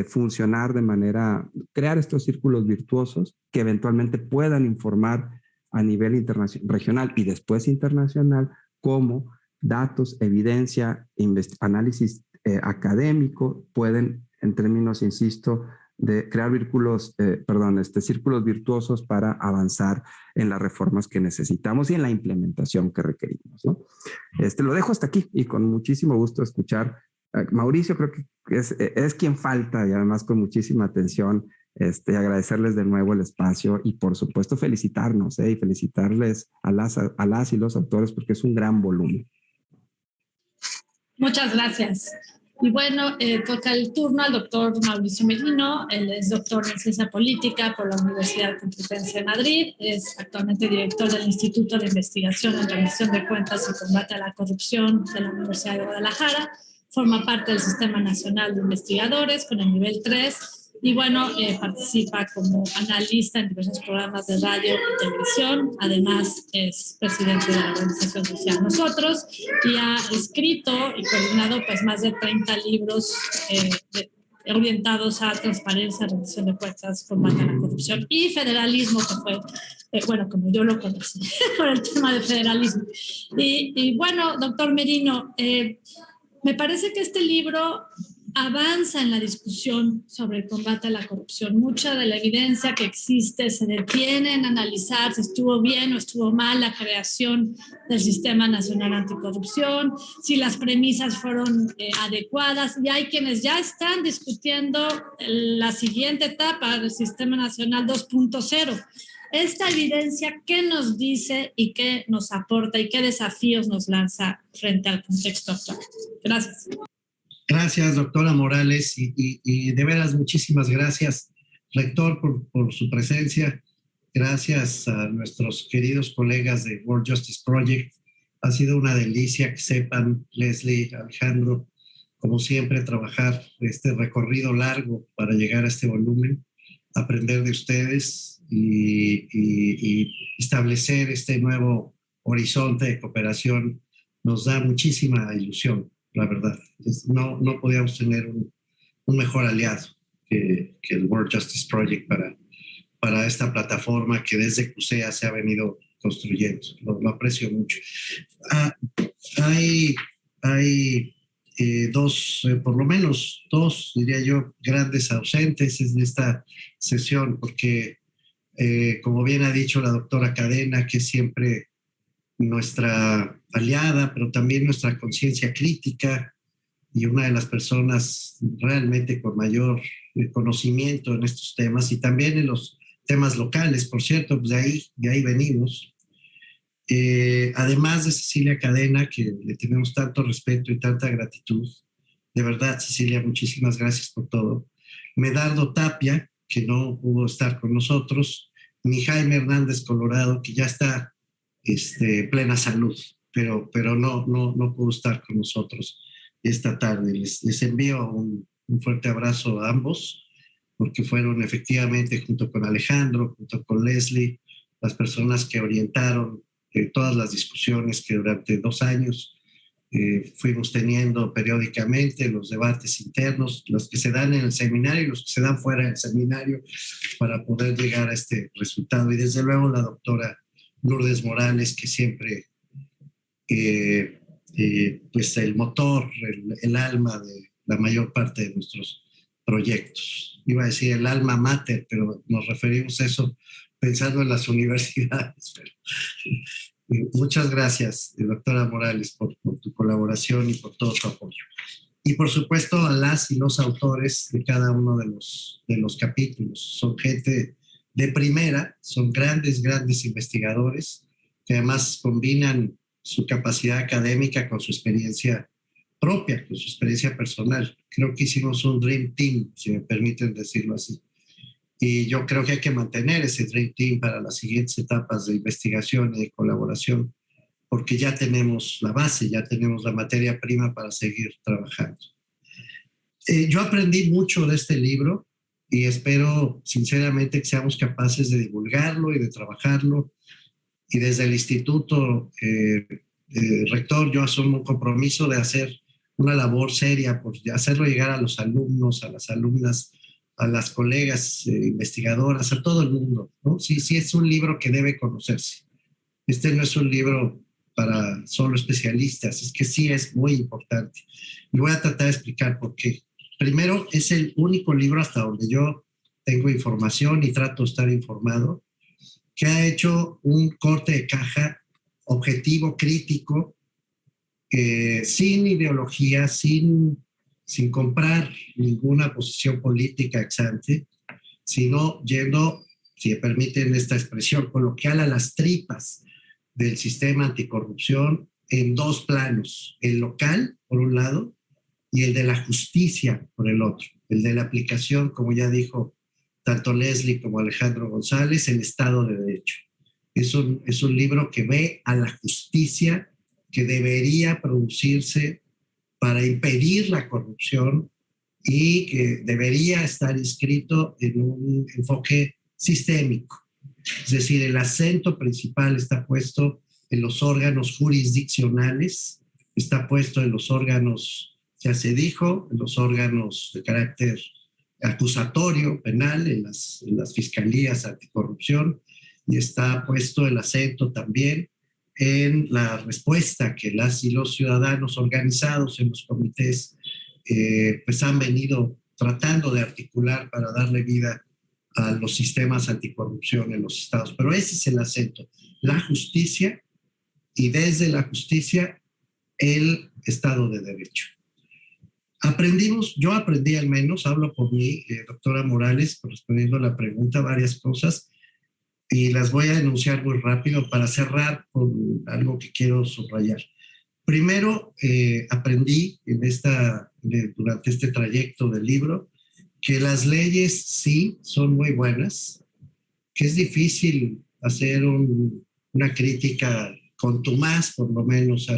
funcionar de manera, crear estos círculos virtuosos que eventualmente puedan informar a nivel regional y después internacional cómo datos, evidencia, análisis académico pueden, en términos, insisto, de crear círculos virtuosos para avanzar en las reformas que necesitamos y en la implementación que requerimos, ¿no? Lo dejo hasta aquí y con muchísimo gusto escuchar. Mauricio creo que es quien falta y además con muchísima atención, agradecerles de nuevo el espacio y por supuesto felicitarnos y felicitarles a las y los autores porque es un gran volumen. Muchas gracias. Y bueno, toca el turno al doctor Mauricio Merino. Él es doctor en Ciencia Política por la Universidad Complutense de Madrid. Es actualmente director del Instituto de Investigación en Rendición de Cuentas y Combate a la Corrupción de la Universidad de Guadalajara. Forma parte del Sistema Nacional de Investigadores con el nivel 3. Y bueno, participa como analista en diversos programas de radio y televisión. Además, es presidente de la organización social Nosotros y ha escrito y coordinado pues más de 30 libros orientados a transparencia, rendición de cuentas, combate a la corrupción y federalismo, que fue, como yo lo conocí, por el tema de federalismo. Y bueno, doctor Merino, me parece que este libro avanza en la discusión sobre el combate a la corrupción. Mucha de la evidencia que existe se detiene en analizar si estuvo bien o estuvo mal la creación del Sistema Nacional Anticorrupción, si las premisas fueron adecuadas, y hay quienes ya están discutiendo la siguiente etapa del Sistema Nacional 2.0. Esta evidencia, ¿qué nos dice y qué nos aporta y qué desafíos nos lanza frente al contexto actual? Gracias. Gracias, doctora Morales, y de veras muchísimas gracias, rector, por su presencia. Gracias a nuestros queridos colegas de World Justice Project. Ha sido una delicia que sepan, Leslie, Alejandro, como siempre, trabajar este recorrido largo para llegar a este volumen, aprender de ustedes y establecer este nuevo horizonte de cooperación. Nos da muchísima ilusión. La verdad, no podíamos tener un mejor aliado que el World Justice Project para esta plataforma que desde CUSEA se ha venido construyendo. Lo aprecio mucho. Hay por lo menos dos, diría yo, grandes ausentes en esta sesión, porque como bien ha dicho la doctora Cadena, que siempre nuestra aliada, pero también nuestra conciencia crítica y una de las personas realmente con mayor conocimiento en estos temas y también en los temas locales, por cierto, pues de ahí venimos. Además de Cecilia Cadena, que le tenemos tanto respeto y tanta gratitud. De verdad, Cecilia, muchísimas gracias por todo. Medardo Tapia, que no pudo estar con nosotros. Mi Jaime Hernández Colorado, que ya está plena salud, pero no pudo estar con nosotros esta tarde. Les envío un fuerte abrazo a ambos, porque fueron efectivamente, junto con Alejandro, junto con Leslie, las personas que orientaron todas las discusiones que durante 2 años fuimos teniendo periódicamente, los debates internos, los que se dan en el seminario y los que se dan fuera del seminario, para poder llegar a este resultado. Y desde luego la doctora Lourdes Morales, que siempre, pues el motor, el alma de la mayor parte de nuestros proyectos. Iba a decir el alma mater, pero nos referimos a eso pensando en las universidades. Muchas gracias, doctora Morales, por tu colaboración y por todo tu apoyo. Y por supuesto a las y los autores de cada uno de los capítulos. Son gente de primera, son grandes investigadores que además combinan su capacidad académica con su experiencia propia, con su experiencia personal. Creo que hicimos un Dream Team, si me permiten decirlo así. Y yo creo que hay que mantener ese Dream Team para las siguientes etapas de investigación y de colaboración, porque ya tenemos la base, ya tenemos la materia prima para seguir trabajando. Yo aprendí mucho de este libro y espero sinceramente que seamos capaces de divulgarlo y de trabajarlo. Y desde el instituto, rector, yo asumo un compromiso de hacer una labor seria, por hacerlo llegar a los alumnos, a las alumnas, a las colegas investigadoras, a todo el mundo, ¿no? Sí, es un libro que debe conocerse. Este no es un libro para solo especialistas, es que sí es muy importante. Y voy a tratar de explicar por qué. Primero, es el único libro hasta donde yo tengo información y trato de estar informado, que ha hecho un corte de caja objetivo, crítico, sin ideología, sin comprar ninguna posición política ex ante, sino yendo, si me permiten esta expresión coloquial, a las tripas del sistema anticorrupción en 2 planos, el local, por un lado, y el de la justicia, por el otro. El de la aplicación, como ya dijo tanto Leslie como Alejandro González, el Estado de Derecho. Es un libro que ve a la justicia que debería producirse para impedir la corrupción y que debería estar inscrito en un enfoque sistémico. Es decir, el acento principal está puesto en los órganos jurisdiccionales, está puesto en los órganos, ya se dijo, en los órganos de carácter acusatorio, penal, en las fiscalías anticorrupción, y está puesto el acento también en la respuesta que las y los ciudadanos organizados en los comités pues han venido tratando de articular para darle vida a los sistemas anticorrupción en los estados. Pero ese es el acento, la justicia, y desde la justicia el Estado de Derecho. Yo aprendí al menos, hablo por mí, doctora Morales, respondiendo a la pregunta, varias cosas, y las voy a enunciar muy rápido para cerrar con algo que quiero subrayar. Primero, aprendí durante este trayecto del libro que las leyes sí son muy buenas, que es difícil hacer una crítica contumaz, por lo menos,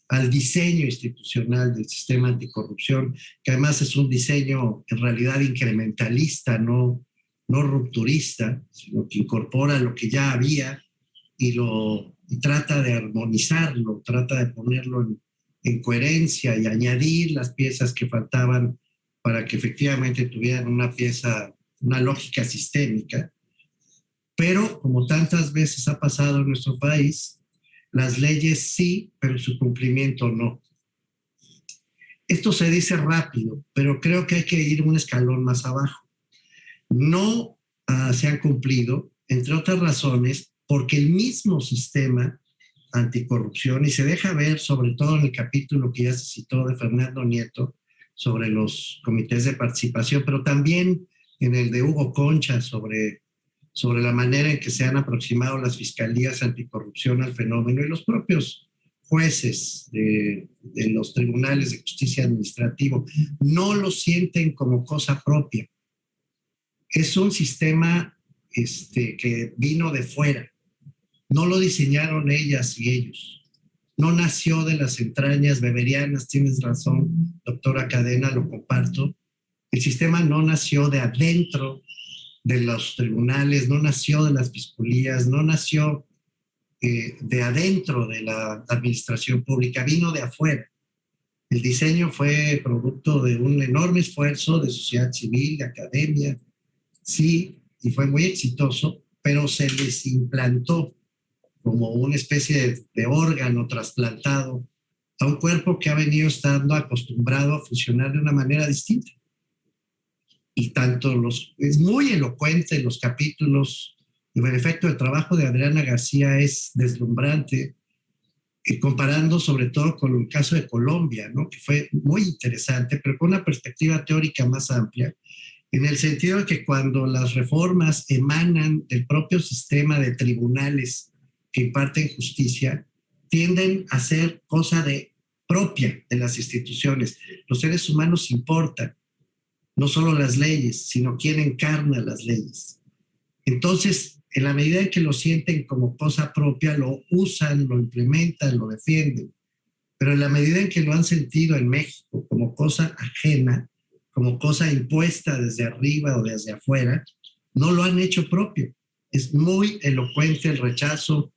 al diseño institucional del sistema anticorrupción, que además es un diseño en realidad incrementalista, no rupturista, sino que incorpora lo que ya había y trata de armonizarlo, trata de ponerlo en coherencia y añadir las piezas que faltaban para que efectivamente tuvieran una lógica sistémica. Pero, como tantas veces ha pasado en nuestro país, las leyes sí, pero su cumplimiento no. Esto se dice rápido, pero creo que hay que ir un escalón más abajo. No se han cumplido, entre otras razones, porque el mismo sistema anticorrupción, y se deja ver sobre todo en el capítulo que ya se citó de Fernando Nieto sobre los comités de participación, pero también en el de Hugo Concha sobre la manera en que se han aproximado las fiscalías anticorrupción al fenómeno y los propios jueces de los tribunales de justicia administrativo no lo sienten como cosa propia. Es un sistema que vino de fuera. No lo diseñaron ellas y ellos. no nació de las entrañas weberianas, tienes razón, doctora Cadena, lo comparto. El sistema no nació de adentro de los tribunales, no nació de las fiscalías, no nació de adentro de la administración pública, vino de afuera. El diseño fue producto de un enorme esfuerzo de sociedad civil, de academia, sí, y fue muy exitoso, pero se les implantó como una especie de órgano trasplantado a un cuerpo que ha venido estando acostumbrado a funcionar de una manera distinta. Y tanto es muy elocuente en los capítulos, y el efecto del trabajo de Adriana García es deslumbrante, comparando sobre todo con el caso de Colombia, ¿no? Que fue muy interesante, pero con una perspectiva teórica más amplia, en el sentido de que cuando las reformas emanan del propio sistema de tribunales que imparten justicia, tienden a ser cosa propia de las instituciones. Los seres humanos importan, no solo las leyes, sino quién encarna las leyes. Entonces, en la medida en que lo sienten como cosa propia, lo usan, lo implementan, lo defienden. Pero en la medida en que lo han sentido en México como cosa ajena, como cosa impuesta desde arriba o desde afuera, no lo han hecho propio. Es muy elocuente el rechazo,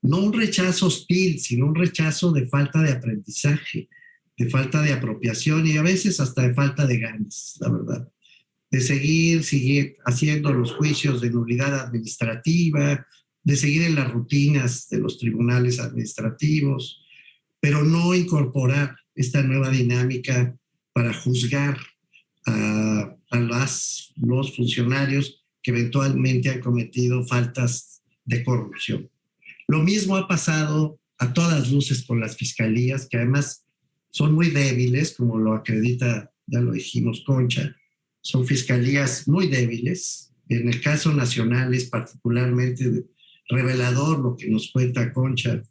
no un rechazo hostil, sino un rechazo de falta de aprendizaje, de falta de apropiación y a veces hasta de falta de ganas, la verdad. De seguir haciendo los juicios de nulidad administrativa, de seguir en las rutinas de los tribunales administrativos, pero no incorporar esta nueva dinámica para juzgar a los funcionarios que eventualmente han cometido faltas de corrupción. Lo mismo ha pasado a todas luces con las fiscalías, que además son muy débiles, como lo acredita, ya lo dijimos, Concha. Son fiscalías muy débiles. En el caso nacional es particularmente revelador lo que nos cuenta Concha,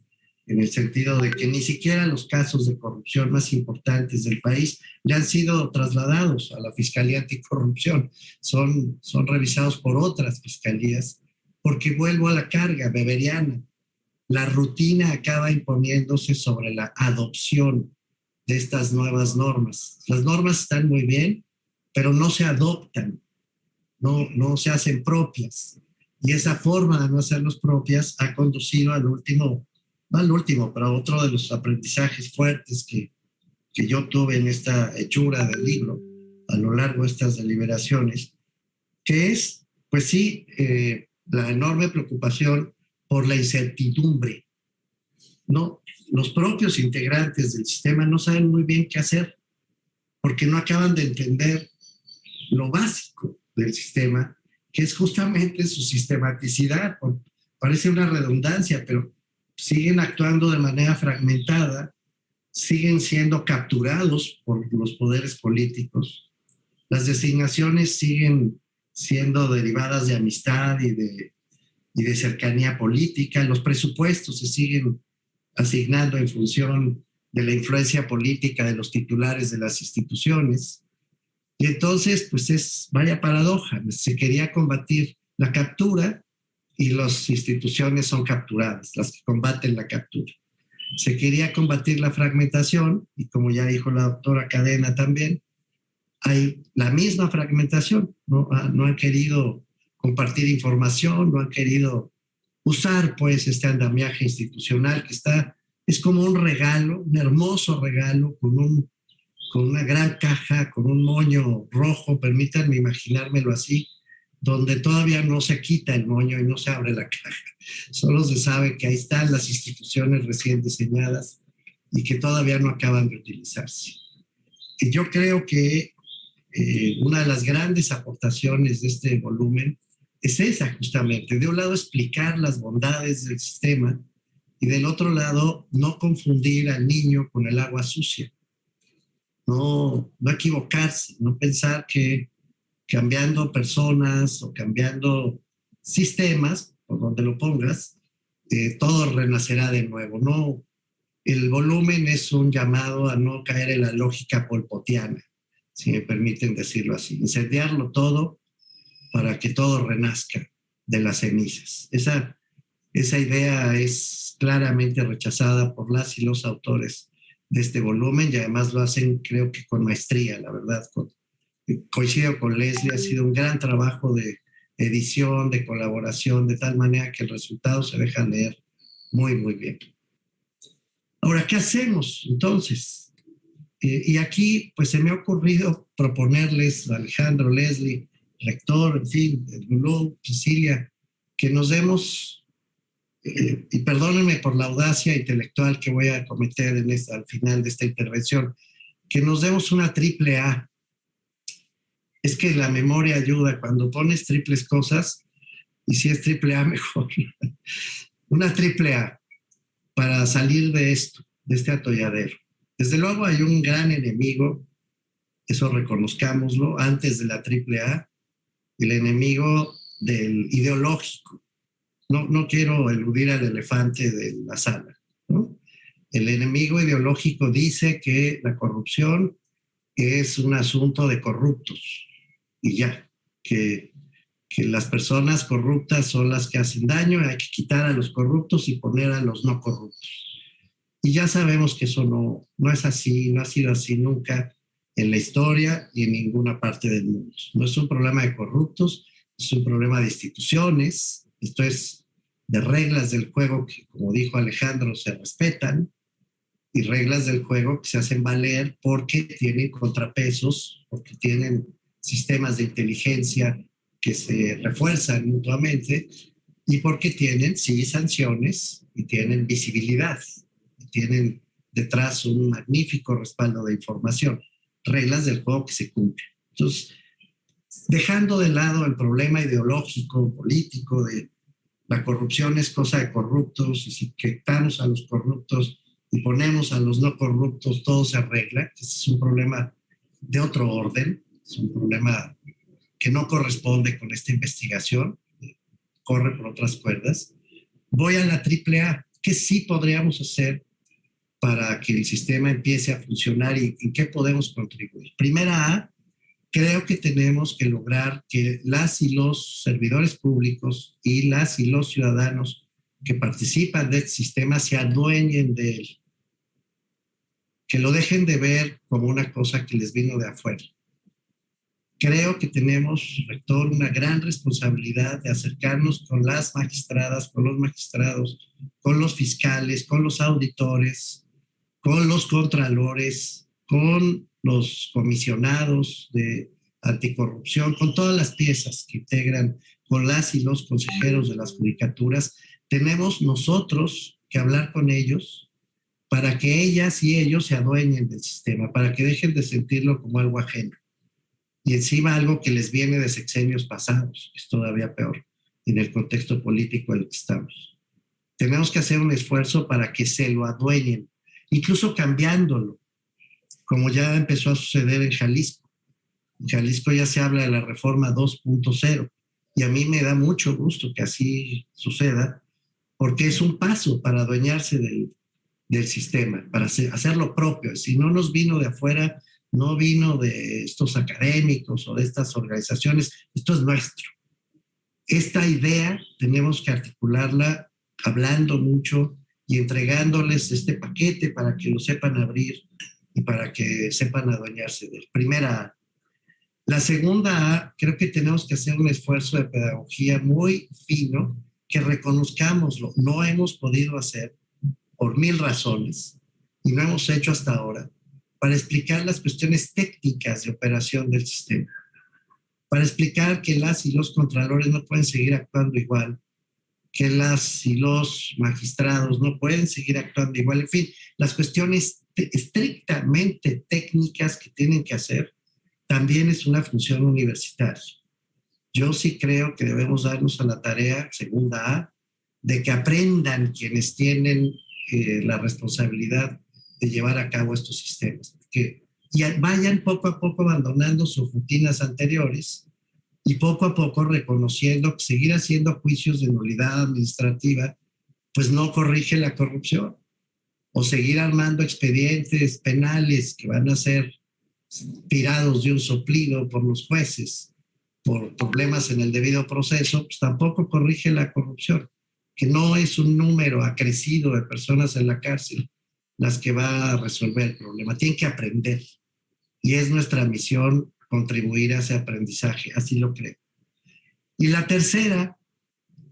en el sentido de que ni siquiera los casos de corrupción más importantes del país ya han sido trasladados a la Fiscalía Anticorrupción. Son revisados por otras fiscalías, porque vuelvo a la carga weberiana. La rutina acaba imponiéndose sobre la adopción de estas nuevas normas. Las normas están muy bien, pero no se adoptan, no se hacen propias. Y esa forma de no hacerlos propias ha conducido pero a otro de los aprendizajes fuertes que yo tuve en esta hechura del libro, a lo largo de estas deliberaciones, que es, pues sí, la enorme preocupación por la incertidumbre, ¿no? Los propios integrantes del sistema no saben muy bien qué hacer, porque no acaban de entender lo básico del sistema, que es justamente su sistematicidad. Parece una redundancia, pero siguen actuando de manera fragmentada, siguen siendo capturados por los poderes políticos, las designaciones siguen siendo derivadas de amistad y de cercanía política, los presupuestos se siguen asignando en función de la influencia política de los titulares de las instituciones. Y entonces, pues vaya paradoja, se quería combatir la captura y las instituciones son capturadas, las que combaten la captura. Se quería combatir la fragmentación y como ya dijo la doctora Cadena también, hay la misma fragmentación, no han querido compartir información, no han querido usar pues este andamiaje institucional que es como un regalo, un hermoso regalo con una gran caja, con un moño rojo, permítanme imaginármelo así, donde todavía no se quita el moño y no se abre la caja. Solo se sabe que ahí están las instituciones recién diseñadas y que todavía no acaban de utilizarse. Y yo creo que una de las grandes aportaciones de este volumen es esa justamente. De un lado, explicar las bondades del sistema y del otro lado, no confundir al niño con el agua sucia. No equivocarse, no pensar que cambiando personas o cambiando sistemas, por donde lo pongas, todo renacerá de nuevo. No, el volumen es un llamado a no caer en la lógica polpotiana, si me permiten decirlo así, incendiarlo todo para que todo renazca de las cenizas. Esa Esa idea es claramente rechazada por las y los autores de este volumen, y además lo hacen, creo que con maestría, la verdad. Coincido con Leslie, ha sido un gran trabajo de edición, de colaboración, de tal manera que el resultado se deja leer muy, muy bien. Ahora, ¿qué hacemos entonces? Y aquí, pues se me ha ocurrido proponerles, Alejandro, Leslie, rector, en fin, Lulú, Cecilia, que nos demos, y perdónenme por la audacia intelectual que voy a cometer al final de esta intervención, que nos demos una triple A. Es que la memoria ayuda cuando pones triples cosas, y si es triple A, mejor. Una triple A para salir de esto, de este atolladero. Desde luego hay un gran enemigo, eso reconozcámoslo, antes de la triple A, el enemigo del ideológico. No quiero eludir al elefante de la sala, ¿no? El enemigo ideológico dice que la corrupción es un asunto de corruptos y ya, que las personas corruptas son las que hacen daño, hay que quitar a los corruptos y poner a los no corruptos. Y ya sabemos que eso no es así, no ha sido así nunca en la historia y en ninguna parte del mundo. No es un problema de corruptos, es un problema de instituciones, esto es de reglas del juego que, como dijo Alejandro, se respetan, y reglas del juego que se hacen valer porque tienen contrapesos, porque tienen sistemas de inteligencia que se refuerzan mutuamente y porque tienen, sí, sanciones y tienen visibilidad, y tienen detrás un magnífico respaldo de información, reglas del juego que se cumplen. Entonces, dejando de lado el problema ideológico, político de la corrupción es cosa de corruptos y si quitamos a los corruptos y ponemos a los no corruptos, todo se arregla. Es un problema de otro orden, es un problema que no corresponde con esta investigación, corre por otras cuerdas. Voy a la AAA. ¿Qué sí podríamos hacer para que el sistema empiece a funcionar y en qué podemos contribuir? Primera A, creo que tenemos que lograr que las y los servidores públicos y las y los ciudadanos que participan de este sistema se adueñen de él, que lo dejen de ver como una cosa que les vino de afuera. Creo que tenemos, rector, una gran responsabilidad de acercarnos con las magistradas, con los magistrados, con los fiscales, con los auditores, con los contralores, con los comisionados de anticorrupción, con todas las piezas que integran, con las y los consejeros de las judicaturas. Tenemos nosotros que hablar con ellos para que ellas y ellos se adueñen del sistema, para que dejen de sentirlo como algo ajeno. Y encima algo que les viene de sexenios pasados, es todavía peor en el contexto político en el que estamos. Tenemos que hacer un esfuerzo para que se lo adueñen, incluso cambiándolo, como ya empezó a suceder en Jalisco. En Jalisco ya se habla de la reforma 2.0 y a mí me da mucho gusto que así suceda, porque es un paso para adueñarse del sistema, para hacer lo propio. Si no nos vino de afuera, no vino de estos académicos o de estas organizaciones, esto es nuestro. Esta idea tenemos que articularla hablando mucho y entregándoles este paquete para que lo sepan abrir y para que sepan adueñarse de él. Primera A. La segunda A, creo que tenemos que hacer un esfuerzo de pedagogía muy fino, que reconozcámoslo. No hemos podido hacer por 1000 razones y no hemos hecho hasta ahora, para explicar las cuestiones técnicas de operación del sistema, para explicar que las y los contralores no pueden seguir actuando igual, que las y los magistrados no pueden seguir actuando igual, en fin, las cuestiones estrictamente técnicas que tienen que hacer, también es una función universitaria. Yo sí creo que debemos darnos a la tarea, segunda A, de que aprendan quienes tienen la responsabilidad de llevar a cabo estos sistemas, que vayan poco a poco abandonando sus rutinas anteriores y poco a poco reconociendo que seguir haciendo juicios de nulidad administrativa pues no corrige la corrupción, o seguir armando expedientes penales que van a ser tirados de un soplido por los jueces por problemas en el debido proceso, pues tampoco corrige la corrupción. que no es un número acrecido de personas en la cárcel las que va a resolver el problema. Tienen que aprender. Y es nuestra misión contribuir a ese aprendizaje, así lo creo. Y la tercera,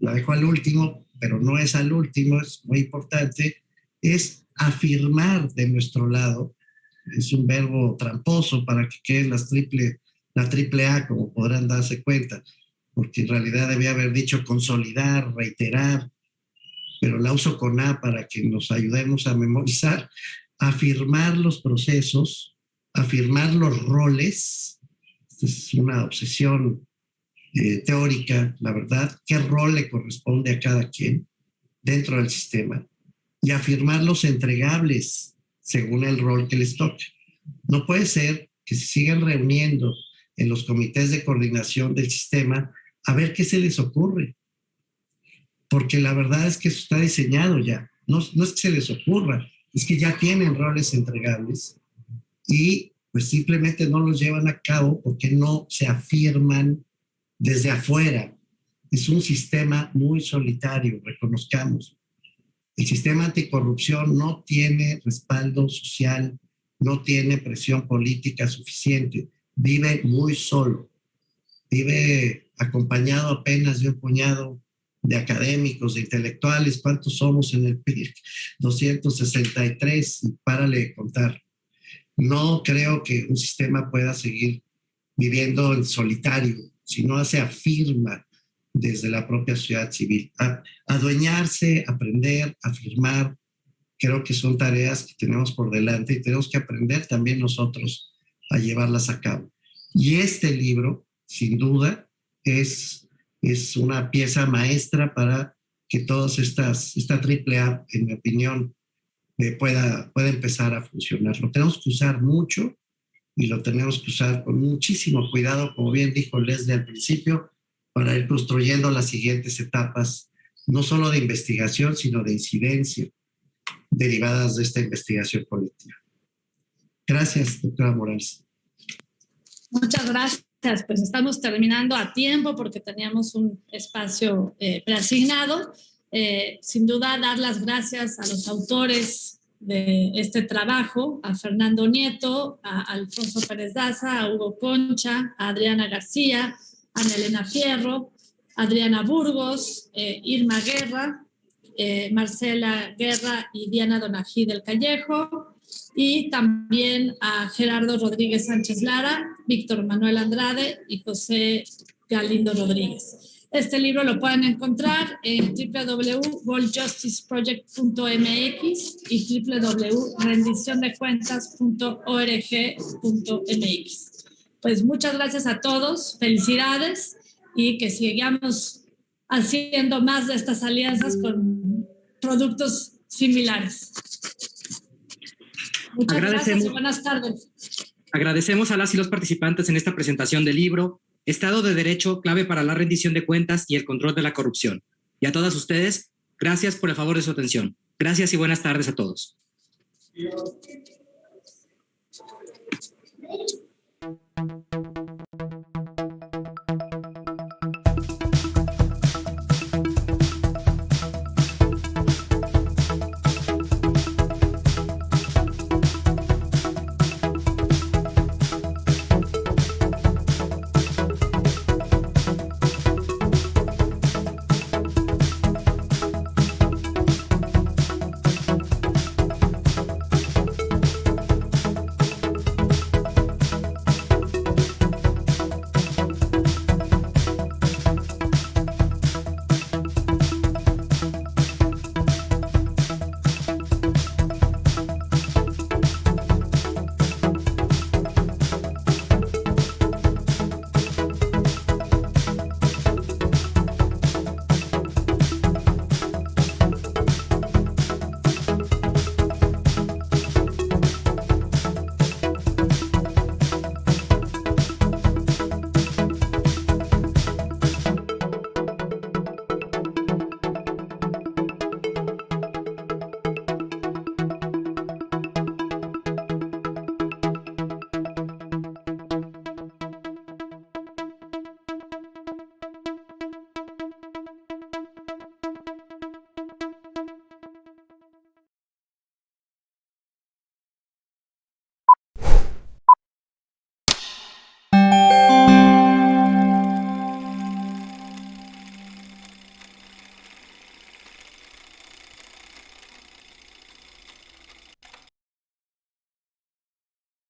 la dejo al último, pero no es al último, es muy importante, es afirmar de nuestro lado. Es un verbo tramposo para que quede la triple A, como podrán darse cuenta, porque en realidad debía haber dicho consolidar, reiterar, pero la uso con A para que nos ayudemos a memorizar. Afirmar los procesos, afirmar los roles. Esta es una obsesión teórica, la verdad, qué rol le corresponde a cada quien dentro del sistema, y afirmar los entregables según el rol que les toque. No puede ser que se sigan reuniendo en los comités de coordinación del sistema a ver qué se les ocurre, porque la verdad es que eso está diseñado ya. No es que se les ocurra, es que ya tienen roles entregables y pues simplemente no los llevan a cabo porque no se afirman desde afuera. Es un sistema muy solitario, reconozcamos. El sistema anticorrupción no tiene respaldo social, no tiene presión política suficiente, vive muy solo, vive acompañado apenas de un puñado de académicos, de intelectuales. ¿Cuántos somos en el PIRC? 263, y párale de contar. No creo que un sistema pueda seguir viviendo en solitario, si no se afirma desde la propia sociedad civil. Adueñarse, aprender, afirmar, creo que son tareas que tenemos por delante y tenemos que aprender también nosotros a llevarlas a cabo. Y este libro, sin duda, es una pieza maestra para que todas esta triple A, en mi opinión, pueda empezar a funcionar. Lo tenemos que usar mucho y lo tenemos que usar con muchísimo cuidado, como bien dijo Leslie al principio, para ir construyendo las siguientes etapas, no solo de investigación, sino de incidencia, derivadas de esta investigación política. Gracias, doctora Morales. Muchas gracias. Pues estamos terminando a tiempo porque teníamos un espacio preasignado. Sin duda, dar las gracias a los autores de este trabajo, a Fernando Nieto, a Alfonso Pérez Daza, a Hugo Concha, a Adriana García, a Ana Elena Fierro, Adriana Burgos, Irma Guerra, Marcela Guerra y Diana Donají del Callejo, y también a Gerardo Rodríguez Sánchez Lara, Víctor Manuel Andrade y José Galindo Rodríguez. Este libro lo pueden encontrar en www.worldjusticeproject.mx y www.rendiciondecuentas.org.mx. Pues muchas gracias a todos, felicidades, y que sigamos haciendo más de estas alianzas con productos similares. Muchas gracias y buenas tardes. Agradecemos a las y los participantes en esta presentación del libro Estado de Derecho, clave para la rendición de cuentas y el control de la corrupción. Y a todas ustedes, gracias por el favor de su atención. Gracias y buenas tardes a todos.